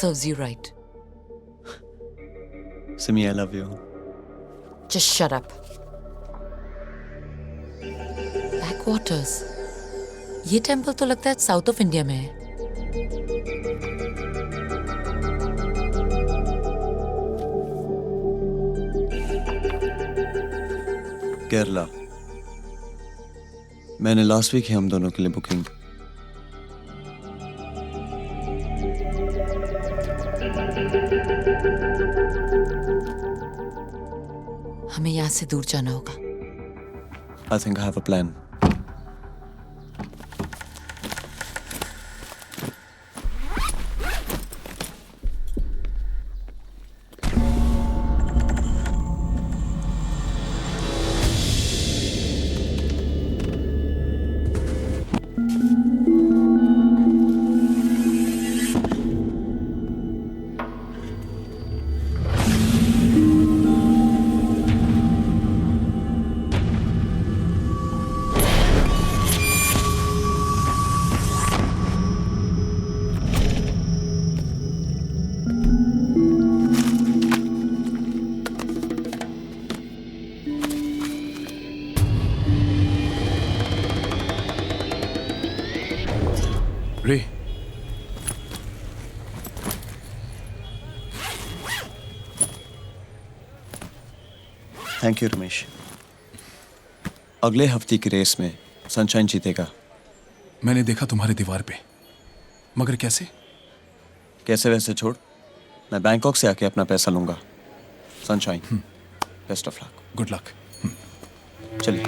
Serves you right. Simi, I love you. Just shut up. Backwaters. ये टेम्पल तो लगता है साउथ ऑफ इंडिया में है। केरला। मैंने लास्ट वीक ही हम दोनों के लिए बुकिंग। हमें यहाँ से दूर जाना होगा। I think I have a plan. Thank you Ramesh. अगले हफ्ते की रेस में सनशाइन जीतेगा। मैंने देखा तुम्हारी दीवार पे, मगर कैसे? कैसे वैसे छोड़, मैं बैंकॉक से आके अपना पैसा लूंगा। Sunshine, best of luck. Good luck. चलिए।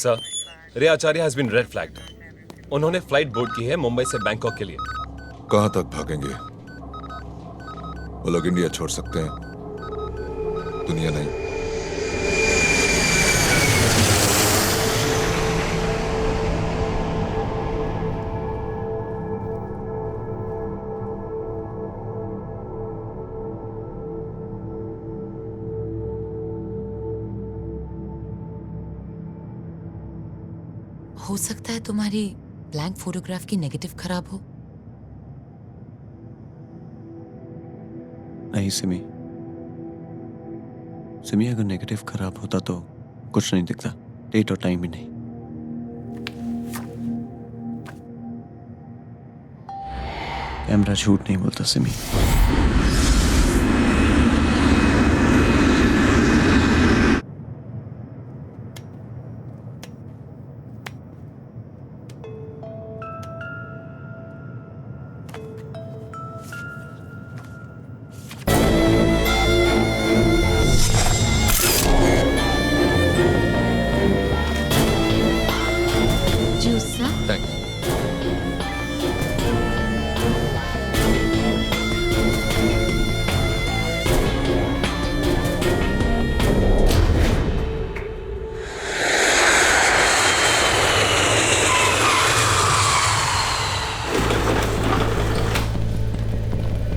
सर, रे आचार्य हैज बीन रेड फ्लैग्ड। उन्होंने फ्लाइट बोर्ड की है मुंबई से बैंकॉक के लिए। कहां तक भागेंगे? वो लोग इंडिया छोड़ सकते हैं, दुनिया नहीं। हो सकता है तुम्हारी ब्लैंक फोटोग्राफ की नेगेटिव खराब हो। नहीं सिमी, सिमी अगर नेगेटिव खराब होता तो कुछ नहीं दिखता, डेट और टाइम भी नहीं। कैमरा झूठ नहीं बोलता Simi.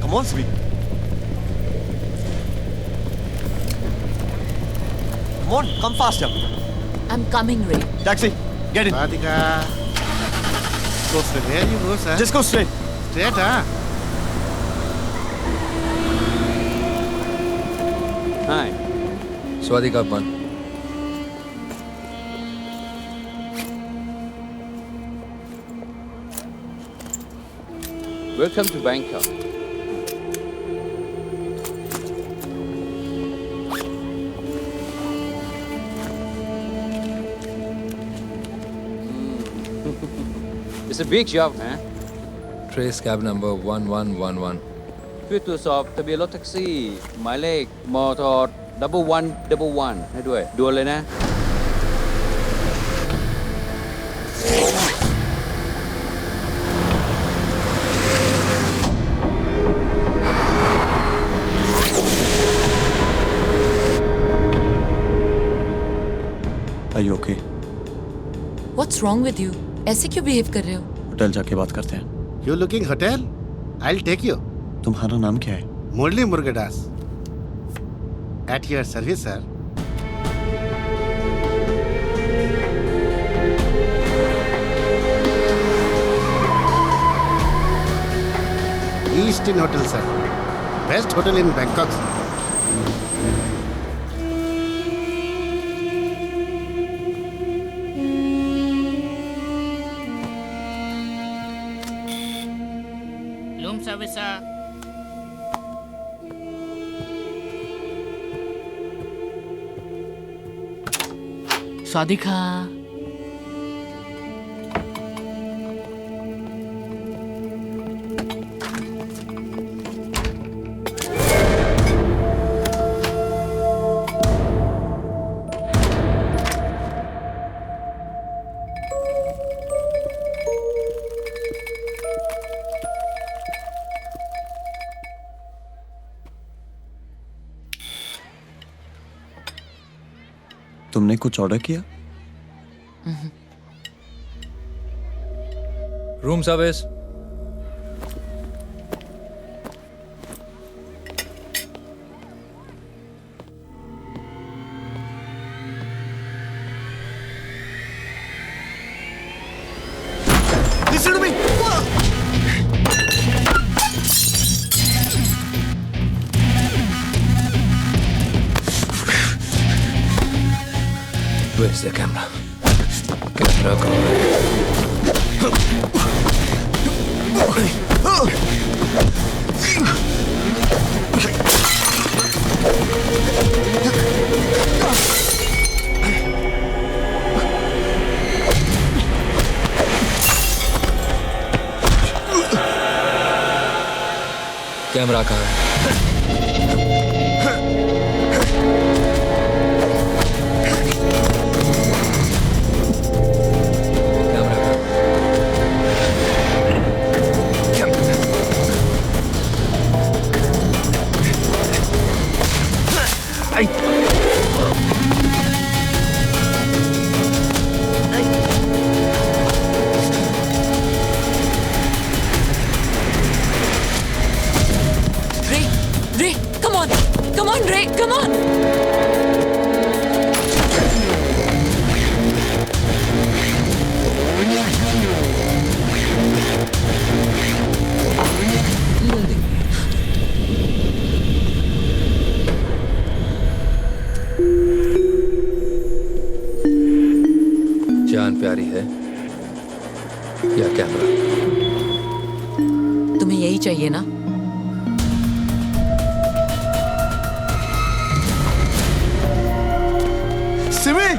Come on, Sweet. Come on, come faster. I'm coming, Ray. Taxi, get in. Radhika. Go straight. Where you go, sir? Just go straight. Straight, huh? Hi. Swadika Ban. Welcome to Bangkok. It's a big job, man. Trace cab number 1111. ช่วยตรวจสอบทะเบียนรถแท็กซี่หมายเลขมท1111ให้ด้วยด่วนเลยนะ Are you okay? What's wrong with you? ऐसे क्यों behave कर रहे हो? Hotel जाके बात करते हैं। You looking hotel? I'll take you. तुम्हारा नाम क्या है? Murli Murgadas. At your service, sir. Eastern Hotel, sir. Best hotel in Bangkok, sir. Room service, sir. Sadika. तुमने कुछ ऑर्डर किया? Room service. Listen to me. Where's the camera? Camera कहाँ है? Camera कहाँ है? Ray, come on! Come on, Ray, come on! जान प्यारी है या कैमरा? तुम्हें यही चाहिए ना? Simi!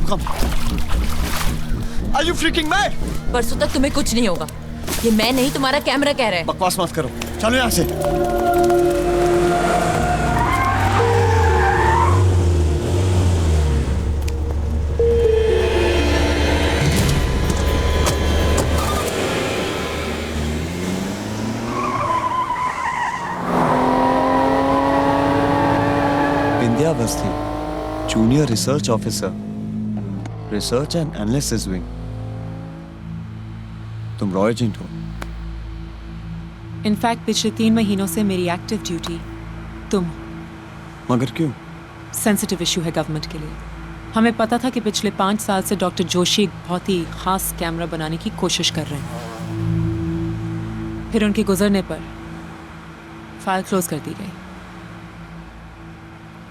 Come. Are you freaking mad? परसों तक तुम्हें कुछ नहीं होगा। ये मैं नहीं, तुम्हारा कैमरा कह रहा है। बकवास मत करो, चलो यहाँ से। Vindhyavasthi, junior research officer, research and analysis wing. तुम रॉ एजेंट हो? इनफैक्ट पिछले 3 महीनों से मेरी एक्टिव ड्यूटी तुम। मगर क्यों? सेंसिटिव इशू है गवर्नमेंट के लिए। हमें पता था कि पिछले 5 साल से डॉक्टर जोशी एक बहुत ही खास कैमरा बनाने की कोशिश कर रहे हैं। फिर उनके गुजरने पर फाइल क्लोज कर दी गई।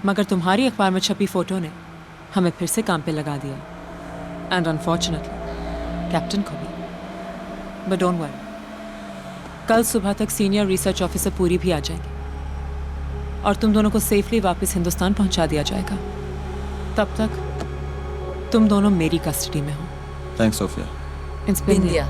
मगर तुम्हारी अखबार में छपी फोटो ने हमें फिर से काम पे लगा दिया। एंड अनफॉर्चुनेटली कैप्टन को भी। बट डोंट वरी, कल सुबह तक सीनियर रिसर्च ऑफिसर पूरी भी आ जाएगी और तुम दोनों को सेफली वापस हिंदुस्तान पहुंचा दिया जाएगा। तब तक तुम दोनों मेरी कस्टडी में हो। Thanks Sophia. विंध्या,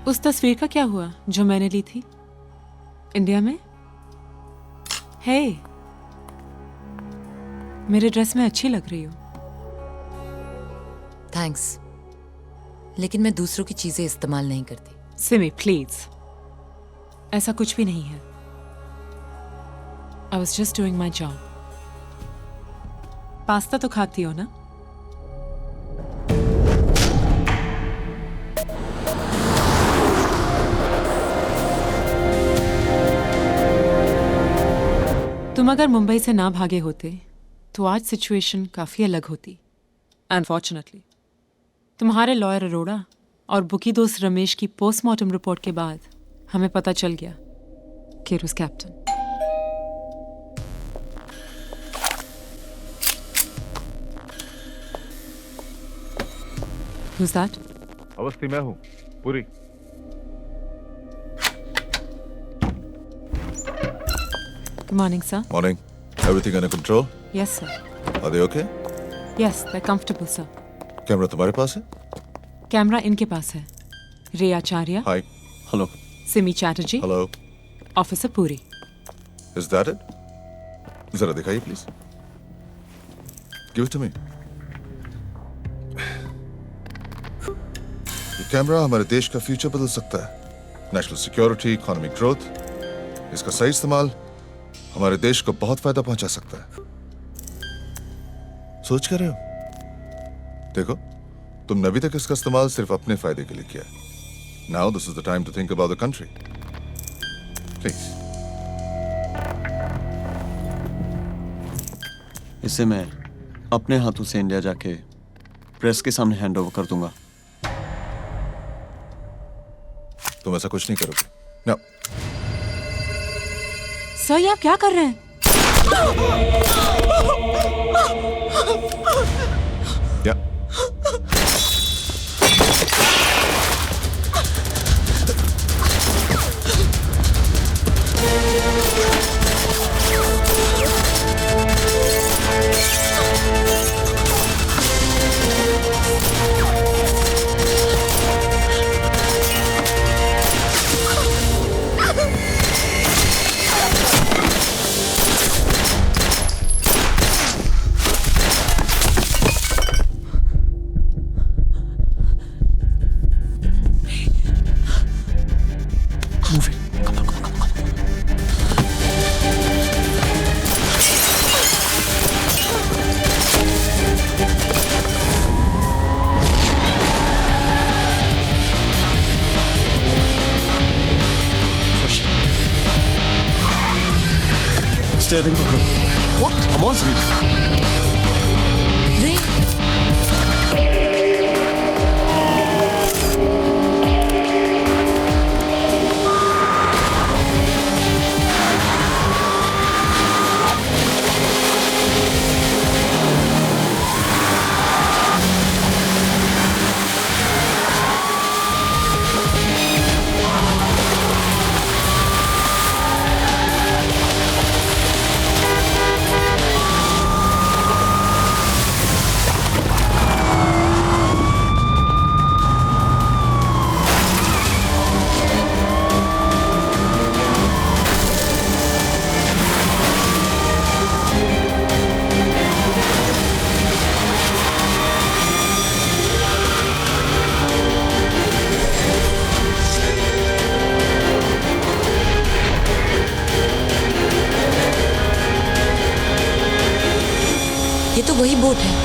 उस तस्वीर का क्या हुआ जो मैंने ली थी इंडिया में? हे, मेरे ड्रेस में अच्छी लग रही हो। थैंक्स, लेकिन मैं दूसरों की चीजें इस्तेमाल नहीं करती। सिमी प्लीज, ऐसा कुछ भी नहीं है। I was just doing my job. Pasta तो खाती हो ना? तुम अगर मुंबई से ना भागे होते तो आज सिचुएशन काफी अलग होती। अनफॉर्चुनेटली तुम्हारे लॉयर अरोड़ा और बुकी दोस्त रमेश की पोस्टमार्टम रिपोर्ट के बाद हमें पता चल गया कि it was captain. Who's that? Awasthi मैं हूँ पूरी. Good morning, sir. Morning. Everything under control? Yes, sir. Are they okay? Yes, they're comfortable, sir. Camera तुम्हारे पास है? कैमरा इनके पास है. रे आचार्य. Hi. Hello. Simi Chatterjee. Hello. Officer Puri. Is that it? जरा दिखाइए please. Give it to me. ये कैमरा हमारे देश का फ्यूचर बदल सकता है. National security, economic growth. इसका सही इस्तेमाल हमारे देश को बहुत फायदा पहुंचा सकता है. सोच कर रहे हो? देखो, तुमने अभी तक इसका इस्तेमाल सिर्फ अपने फायदे के लिए किया. Now this is the time to think about the country. Please. इसे मैं अपने हाथों से इंडिया जाके प्रेस के सामने हैंड ओवर कर दूंगा. तुम ऐसा कुछ नहीं करोगे. No. सर, ये आप क्या कर रहे हैं? Yeah. Steering wheel. What? I'm on speed. ये तो वही बोट है.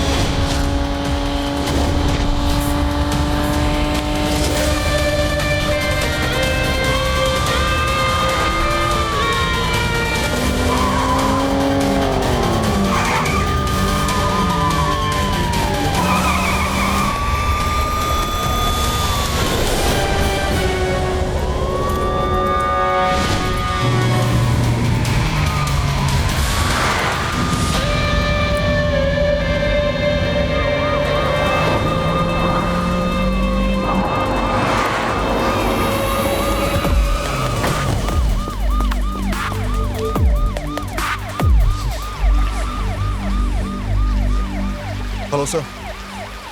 Hello sir.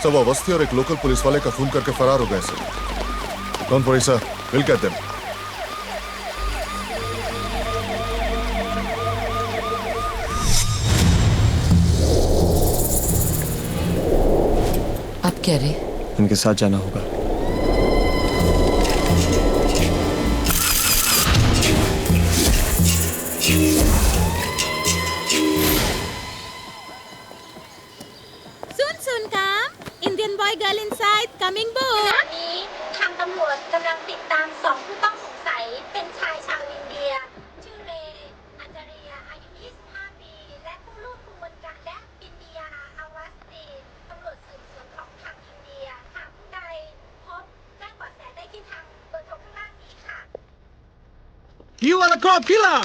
सब अवस्थी और एक लोकल पुलिस वाले का फोन करके फरार हो गए sir. Don't worry sir, will get them. आप कह रहे? इनके साथ जाना होगा. Soon come. Indian boy girl inside coming book. ขณะนี้ทางตำรวจกำลังติดตาม2ผู้ต้องสงสัยเป็นชายชาวอินเดียชื่อเรอันเดรียอายุ25 ปีและผู้ร่วมขบวนการและอินเดียอวัสตีตำรวจสืบสวนของทางอินเดียหากผู้ใดพบแจ้งเบาะแสได้ที่ทางเบอร์โทรข้างล่างนี้ค่ะ You are a cop killer.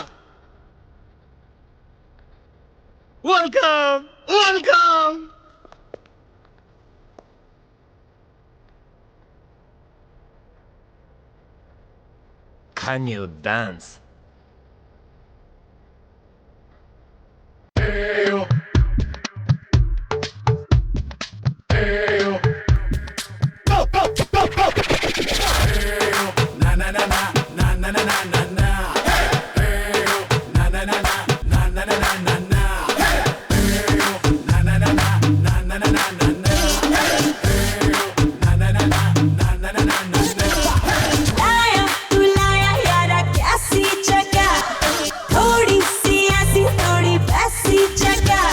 Welcome. Can you dance? लाया तू लाया यारा कैसी जगह, थोड़ी सी ऐसी थोड़ी वैसी जगह।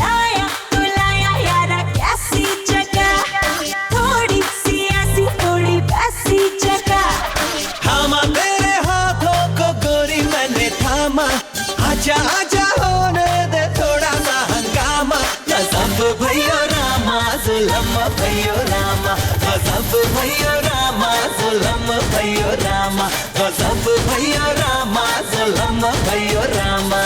लाया तू लाया यारा कैसी जगह, थोड़ी सी ऐसी थोड़ी वैसी जगह। थामा तेरे हाथों को गोरी मैंने थामा, आजा आजा होने दे थोड़ा सा हंगामा। गजब भैया रामा जुल्म भैया रामा, गजब भैया रामा जुल्म भैया रामा, गजब भैया रामा जुल्म भैया रामा।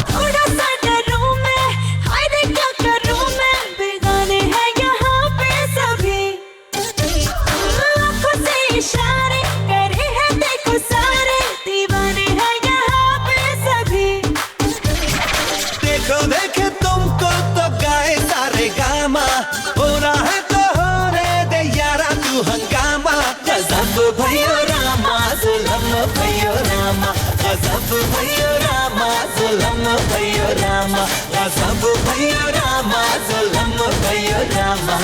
थोड़ा सा डरूं मैं, हाय रे क्या करूं मैं, बेगाने हैं यहाँ पे सभी। आँखों से इशारे करे हैं देखो सारे, दीवाने हैं यहाँ पे सभी। देखो देखे तुमको तो गाए सारे गामा, होना है तो होने दे यारा तू हंगामा। गजब भैया रामा जुल्म भैया रामा, गजब भैया रामा जुल्म भैया रामा, गजब भैया रामा जुल्म भैया रामा।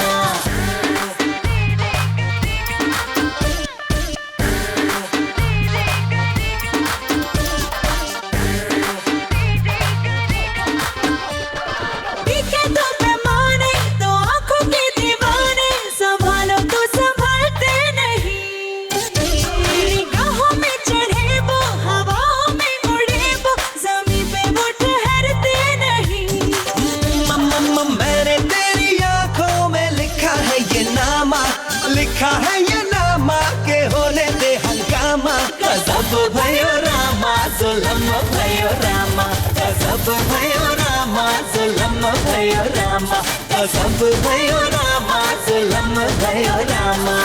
दिखे तो पैमाने तो आँखों के दीवाने, संभालो तो संभालते नहीं। निगाहों में चढ़े वो, हवाओं में उड़े वो, ज़मीं पे वो ठहरते नहीं। मैंने तेरी आंखों में लिखा है ये नामा, लिखा है ये नामा के होने दे हंगामा। गजब भयो रामा जुल्म भयो रामा, गजब भयो रामा जुल्म भयो रामा, गजब भयो रामा जुल्म भयो Rama.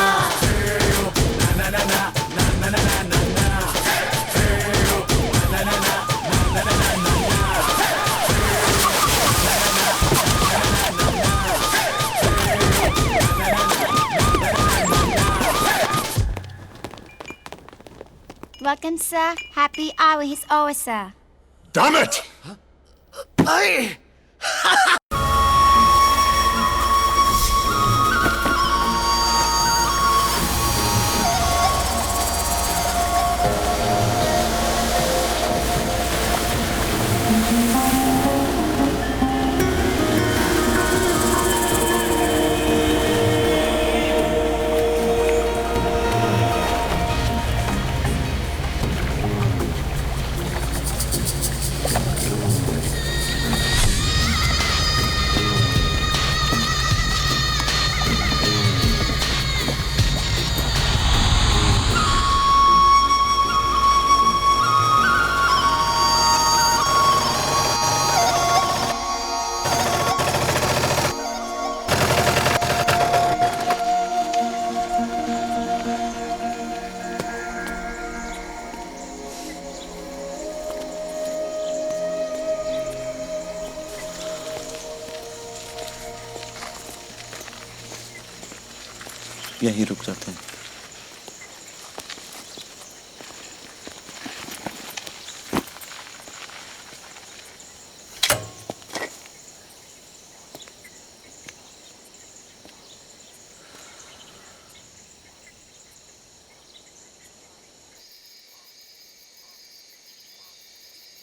Welcome, sir. Happy hour is over, sir. Damn it! यहीं रुक जाते हैं।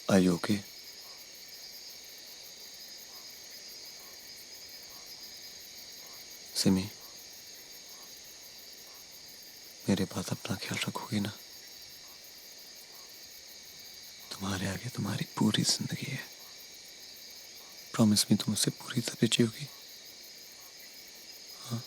Are you okay? सिमी, मेरे बात अपना ख्याल रखोगी ना? तुम्हारे आगे तुम्हारी पूरी जिंदगी है। प्रॉमिस मी तुम मुझसे पूरी तरह जियोगी? हाँ?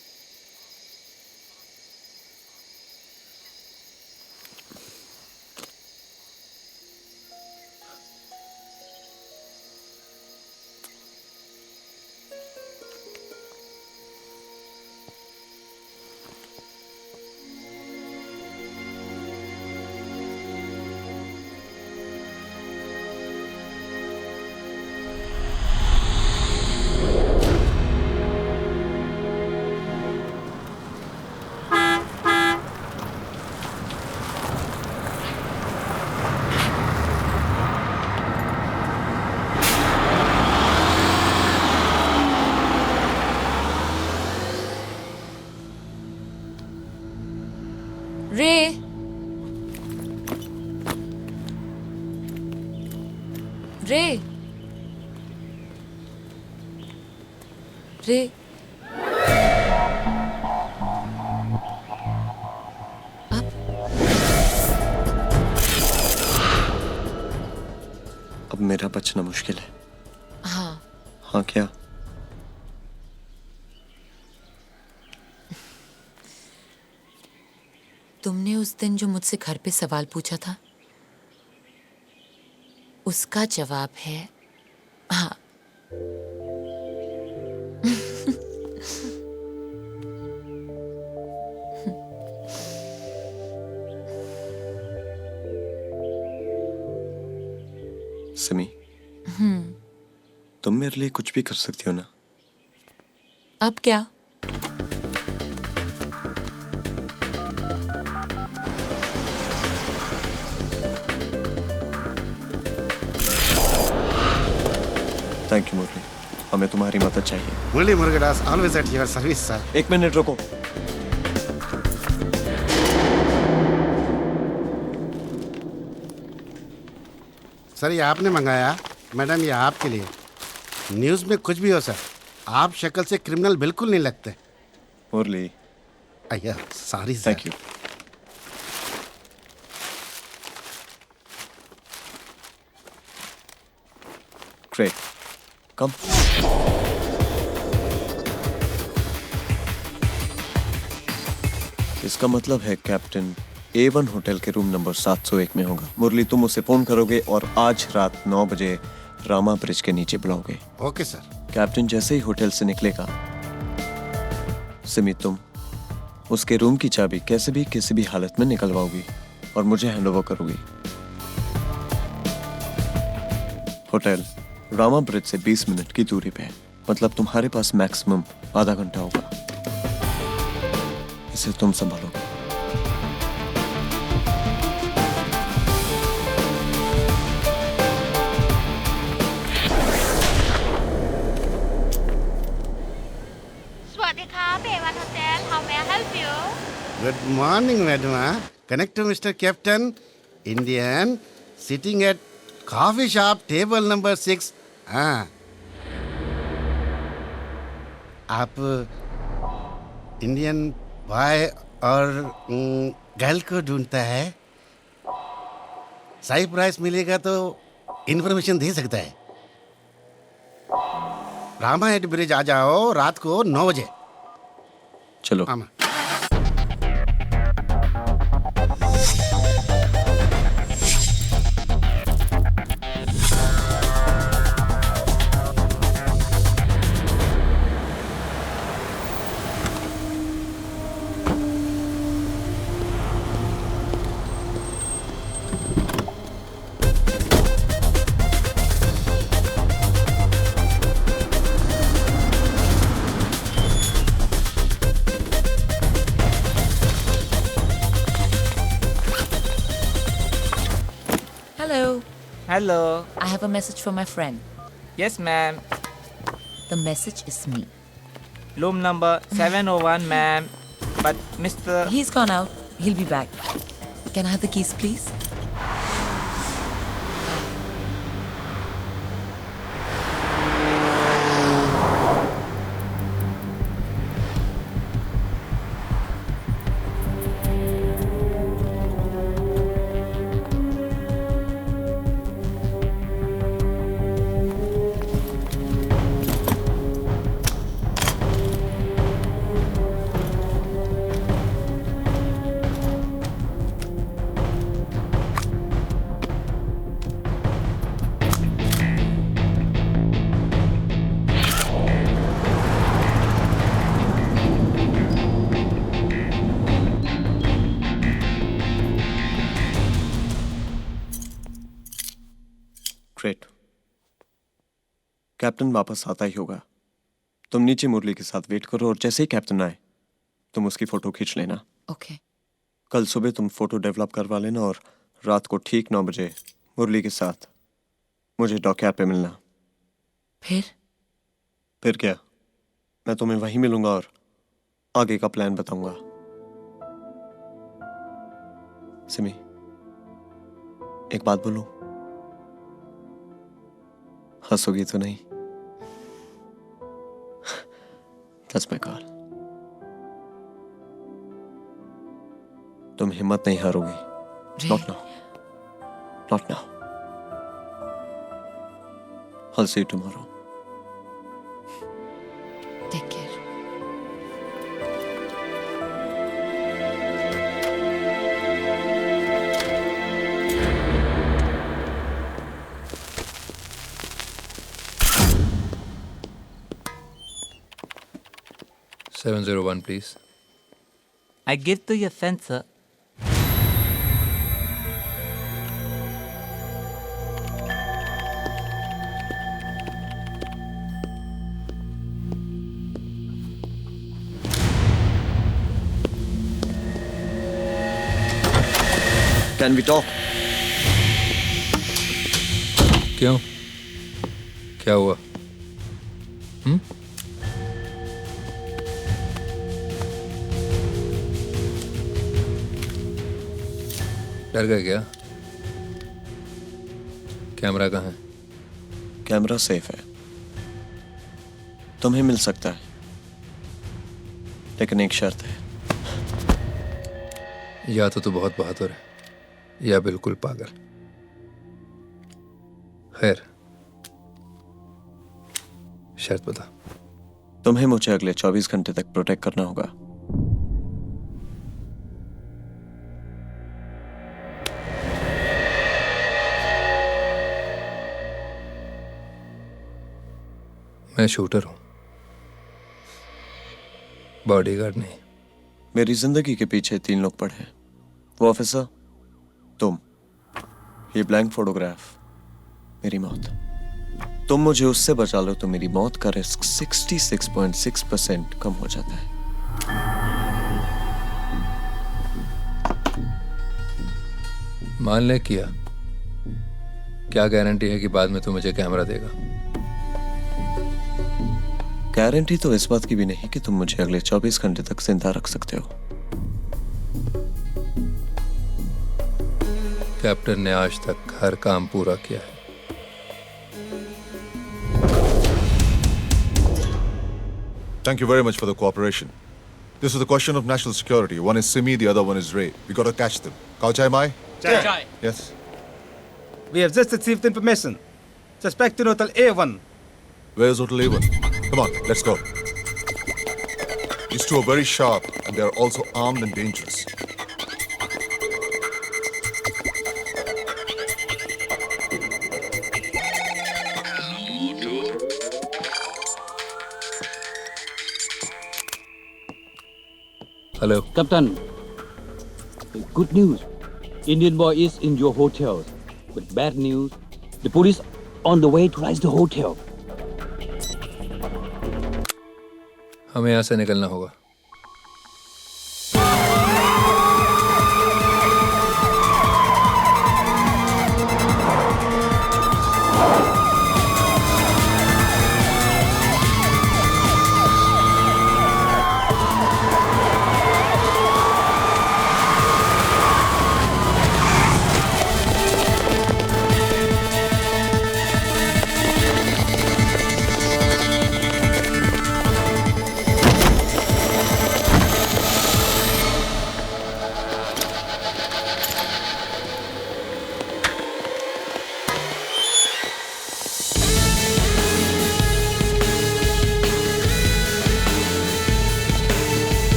रे, रे, रे, अब मेरा बचना मुश्किल है। हाँ। हाँ क्या? तुमने उस दिन जो मुझसे घर पे सवाल पूछा था, उसका जवाब है हाँ। सिमी, तुम मेरे लिए कुछ भी कर सकती हो ना? अब क्या? थैंक यू मुरली, हमें तुम्हारी मदद चाहिए। Murali Murugadas, always at your service sir. एक मिनट रुको। सर ये आपने मंगाया, मैडम ये आपके लिए। न्यूज़ में कुछ भी हो सर, आप शक्ल से क्रिमिनल बिल्कुल नहीं लगते। मुरली, अय्या sorry sir. Thank you. Great, come. इसका मतलब है कैप्टन A1 होटल के रूम नंबर 701 में होगा। मुरली, तुम उसे फोन करोगे और आज रात 9 बजे रामा ब्रिज के नीचे बुलाओगे। Okay sir. कैप्टन जैसे ही होटल से निकलेगा, सिमी तुम उसके रूम की चाबी कैसे भी किसी भी हालत में निकलवाओगी और मुझे हैंडओवर करोगी। होटल रामा ब्रिज से 20 मिनट की दूरी पे है, मतलब तुम्हारे पास मैक्सिमम आधा घंटा होगा। इसे तुम संभालोगे। Good morning, madam. Connect to Mr. Captain, Indian, sitting at coffee shop, table number 6. हाँ. आप इंडियन बॉय और गर्ल को ढूंढता है? सही प्राइस मिलेगा तो इन्फॉर्मेशन दे सकता है। रामा एट ब्रिज आ जाओ रात को 9 बजे। चलो। Hello. I have a message for my friend. Yes, ma'am. The message is me. Room number 701, ma'am. But Mr. He's gone out. He'll be back. Can I have the keys, please? Captain वापस आता ही होगा। तुम नीचे मुरली के साथ wait करो और जैसे ही कैप्टन आए तुम उसकी फोटो खींच लेना। ओके। कल सुबह तुम फोटो डेवलप करवा लेना और रात को ठीक 9 बजे मुरली के साथ मुझे डॉकयार्ड पे मिलना। फिर क्या, मैं तुम्हें वहीं मिलूंगा और आगे का प्लान बताऊंगा। सिमी, एक बात बोलूं? हंसोगी तो नहीं? That's my call. तुम हिम्मत नहीं हारोगी। Not now. Not now. I'll see you tomorrow. Take care. $701, please. I give to your friend, sir. Can we talk? क्यों? क्या हुआ? डर गए क्या? कैमरा कहाँ है? कैमरा सेफ है, तुम्हें मिल सकता है, लेकिन एक शर्त है। या तो तू बहुत बहादुर है या बिल्कुल पागल। खैर, शर्त बता। तुम्हें मुझे अगले 24 घंटे तक प्रोटेक्ट करना होगा। मैं शूटर हूं, बॉडीगार्ड नहीं। मेरी जिंदगी के पीछे 3 लोग पड़े हैं। वो ऑफिसर, तुम, ये ब्लैंक फोटोग्राफ, मेरी मौत। तुम मुझे उससे बचा लो तो मेरी मौत का रिस्क 66.6% कम हो जाता है। मान ले किया, क्या गारंटी है कि बाद में तू मुझे कैमरा देगा? गारंटी तो इस बात की भी नहीं कि तुम मुझे अगले 24 घंटे तक जिंदा रख सकते हो। कैप्टन ने आज तक हर काम पूरा किया है। Thank you very much for the cooperation. This is a question of national security. One is Simi, the other one is Ray. We got to catch them. Khao Chai Mai? Chai. Yes. We have just received information. Suspect in Hotel A1. Where's Hotel A1? Come on, let's go. These two are very sharp and they are also armed and dangerous. Hello. Captain, good news. Indian boy is in your hotel. But bad news, the police on the way to raise the hotel. हमें यहाँ से निकलना होगा।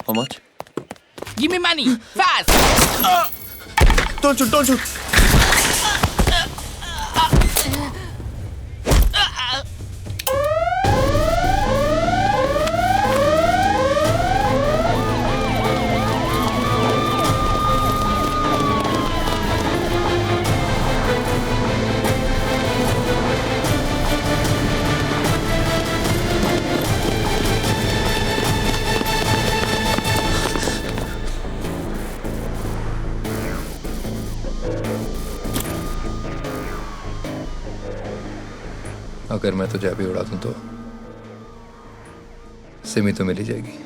How much? Give me money, fast! Don't shoot, don't shoot! अगर मैं तुझे अभी उड़ा दूं तो सिमी तो मिल ही जाएगी।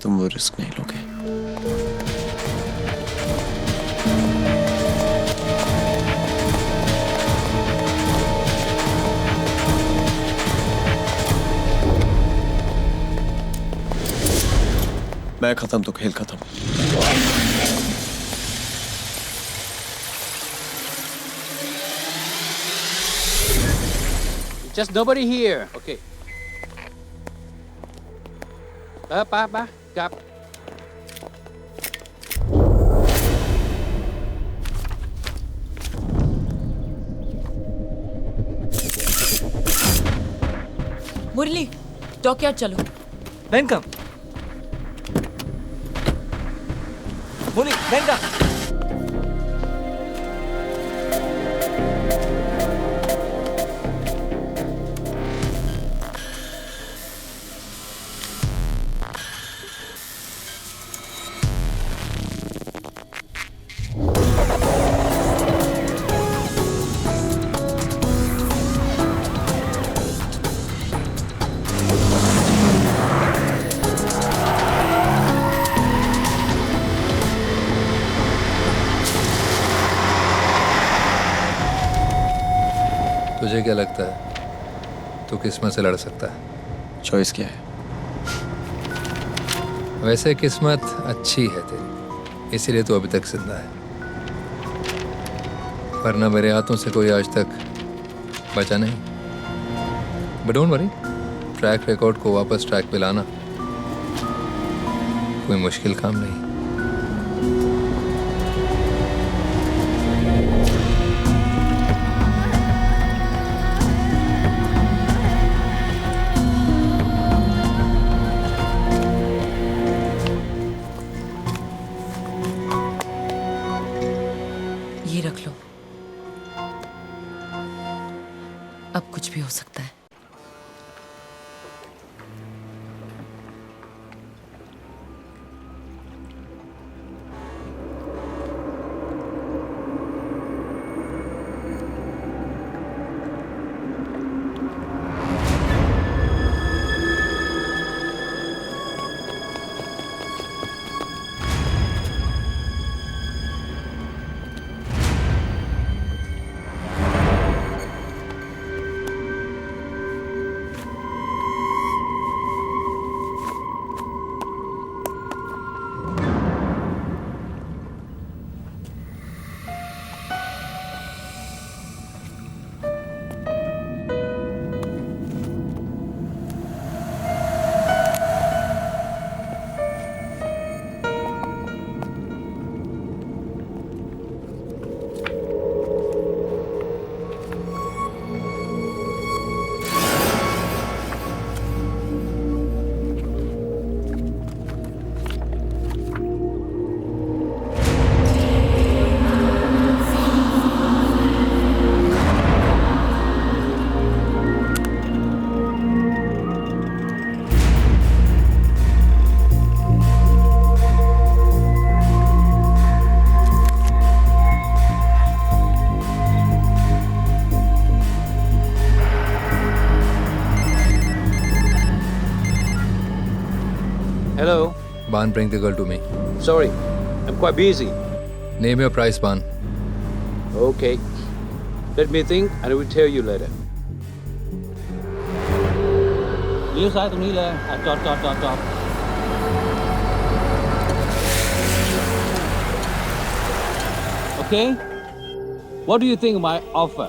तुम वो रिस्क नहीं लोगे। मैं खत्म तो खेल खत्म। Just nobody here. Okay. Ba. Gap. Murali, dockyard चलो। Venka. Murli, Venka. तुझे क्या लगता है तू किस्मत से लड़ सकता है? चॉइस क्या है? वैसे किस्मत अच्छी है तेरी, इसीलिए तू अभी तक जिंदा है, वरना मेरे हाथों से कोई आज तक बचा नहीं। But don't worry, track record को वापस ट्रैक पे लाना कोई मुश्किल काम नहीं। ये रख लो, अब कुछ भी हो सकता है। Hello. Ban, bring the girl to me. Sorry, I'm quite busy. Name your price, Ban. Okay. Let me think and I will tell you later.เลี้ยวซ้ายตรงนี้เลยจอด Okay? What do you think of my offer?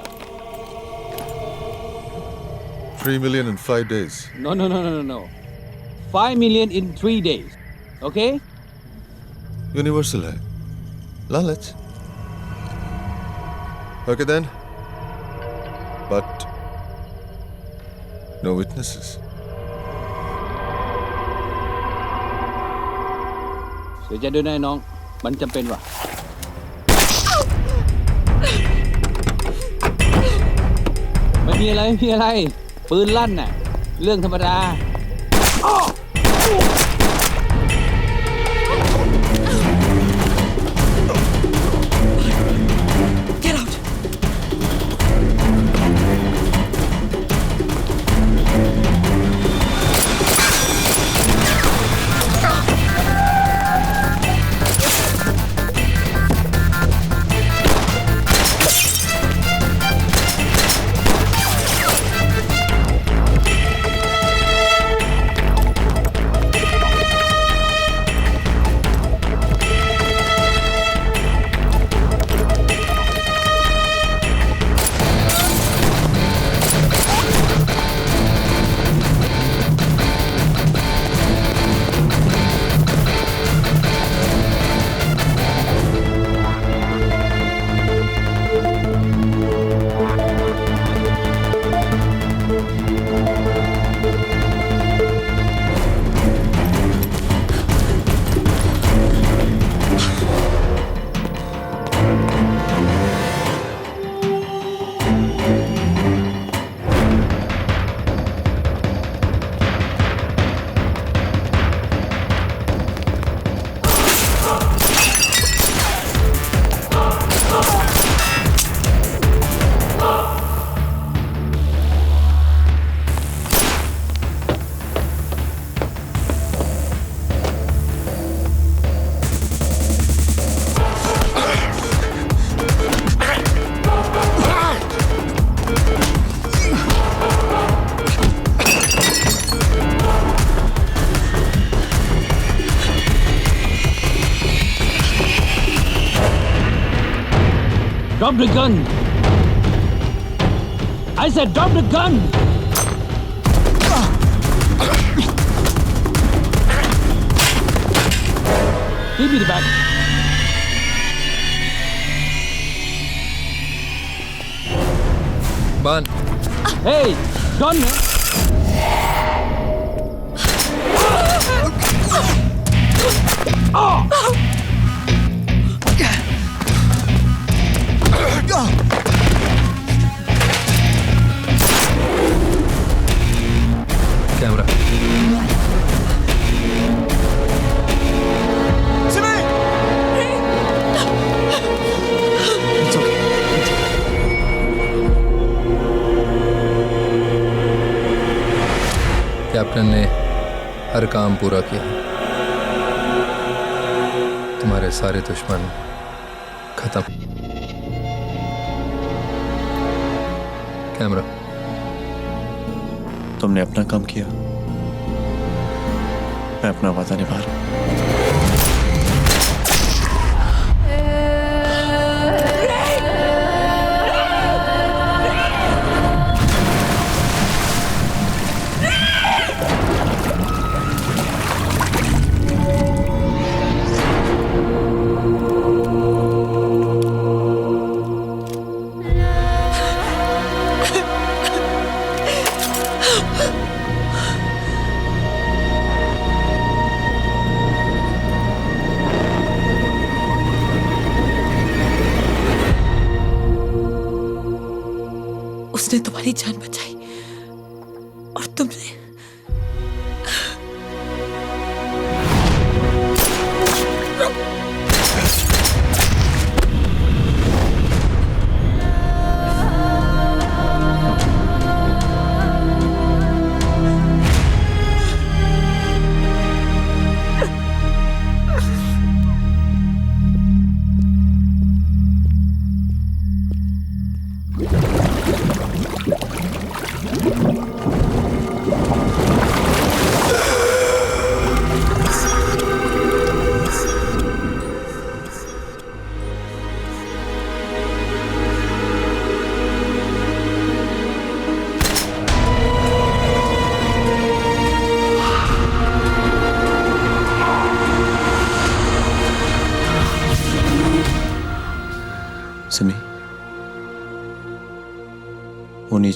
3 million in 5 days. No. 5 million in 3 days. Okay? Universal है. Let's. Okay then. But no witnesses.เสียใจด้วยนะไอ้น้อง มันจำเป็นว่ะ ไม่มีอะไร ไม่มีอะไร ปืนลั่นน่ะ เรื่องธรรมดา Get out! Drop the gun! I said drop the gun! Give me the bag. Ban. Hey, gun! Camera. Captain ने हर काम पूरा किया. तुम्हारे सारे दुश्मन खत्म. Camera. तुमने अपना काम किया, मैं अपना वादा निभा रहा हूं. उसने तुम्हारी जान बचाई और तुमने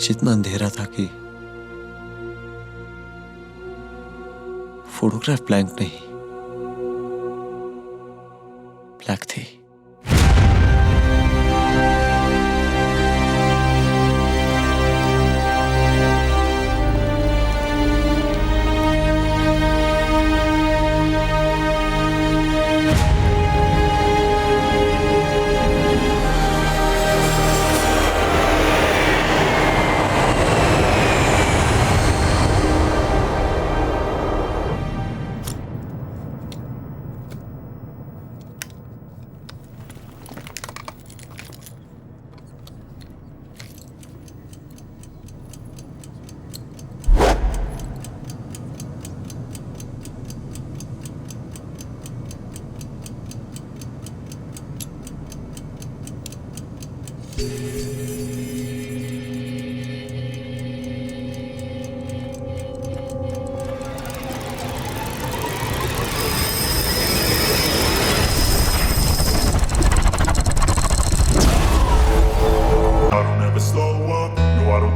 बीच इतना अंधेरा था कि फोटोग्राफ ब्लैंक नहीं, ब्लैक थी।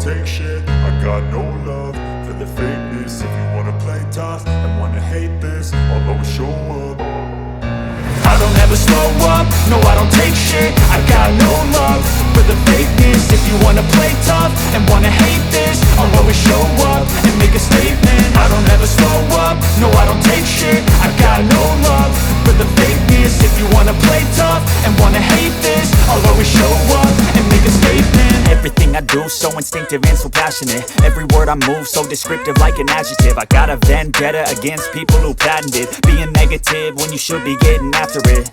Take shit, I got no love for the fakeness. If you wanna play tough and wanna hate this, I'll always show up. I don't ever slow up, no I don't take shit. I got no love for the fakeness. If you wanna play tough and wanna hate this, I'll always show up and make a statement. I don't ever slow up, no I don't take shit. I got no love for the fakeness. If you wanna play tough and wanna hate this, I'll always show up and make a statement. Everything I do so instinctive and so passionate. Every word I move so descriptive like an adjective. I got a vendetta against people who patented being negative when you should be getting after it.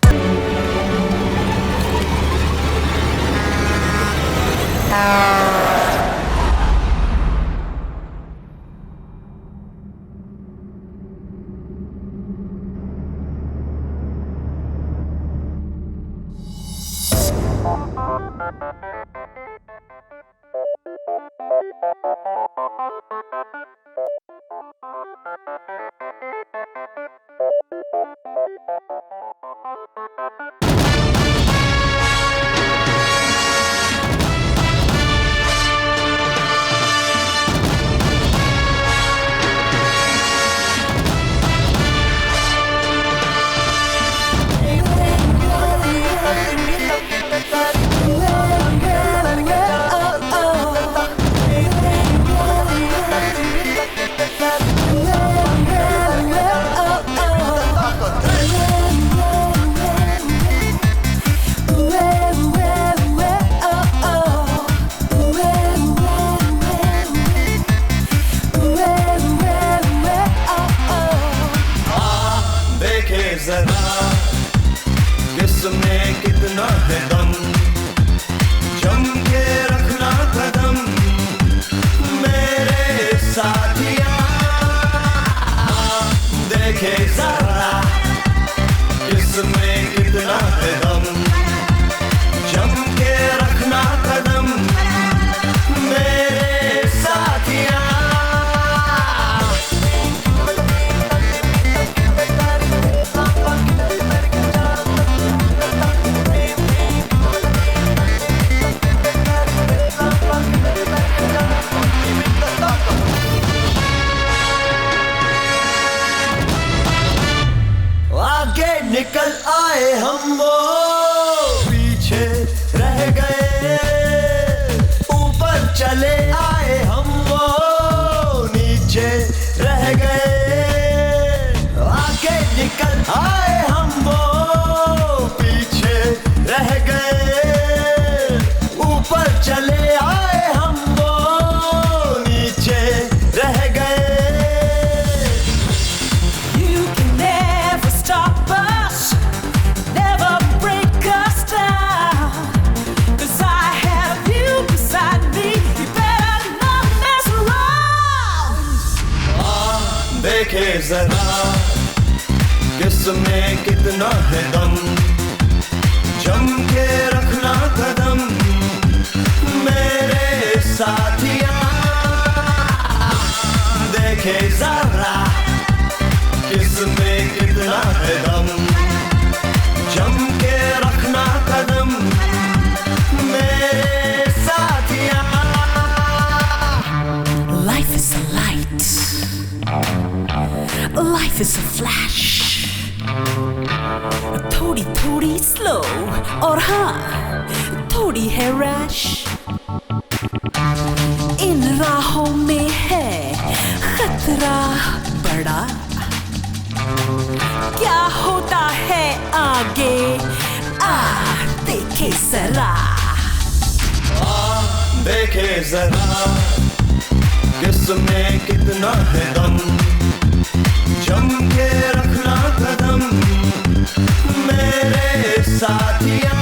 निकल आए हम वो पीछे रह गए, ऊपर चले आए हम वो नीचे रह गए। आगे निकल आए हम वो पीछे रह गए, ऊपर चले आए हम वो नीचे रह गए। You can never stop us, never break us down, 'cause I have you beside me, you better not mess around. देखे जरा किसमें कितना है दम, जम के रखना कदम मेरे साथिया। देखे जरा किसमें कितना है दम, जम के रखना कदम मेरे साथिया। Life is a flash, थोड़ी थोड़ी स्लो और हाँ थोड़ी है रैश। इन राहों में है खतरा बड़ा, क्या होता है आगे आ देखे जरा। देखे जरा किसमें कितना है दम, जम के रखना कदम मेरे साथिया।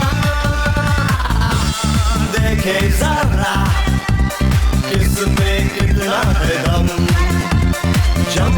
देखे जरा किसमें कितना है दम, जम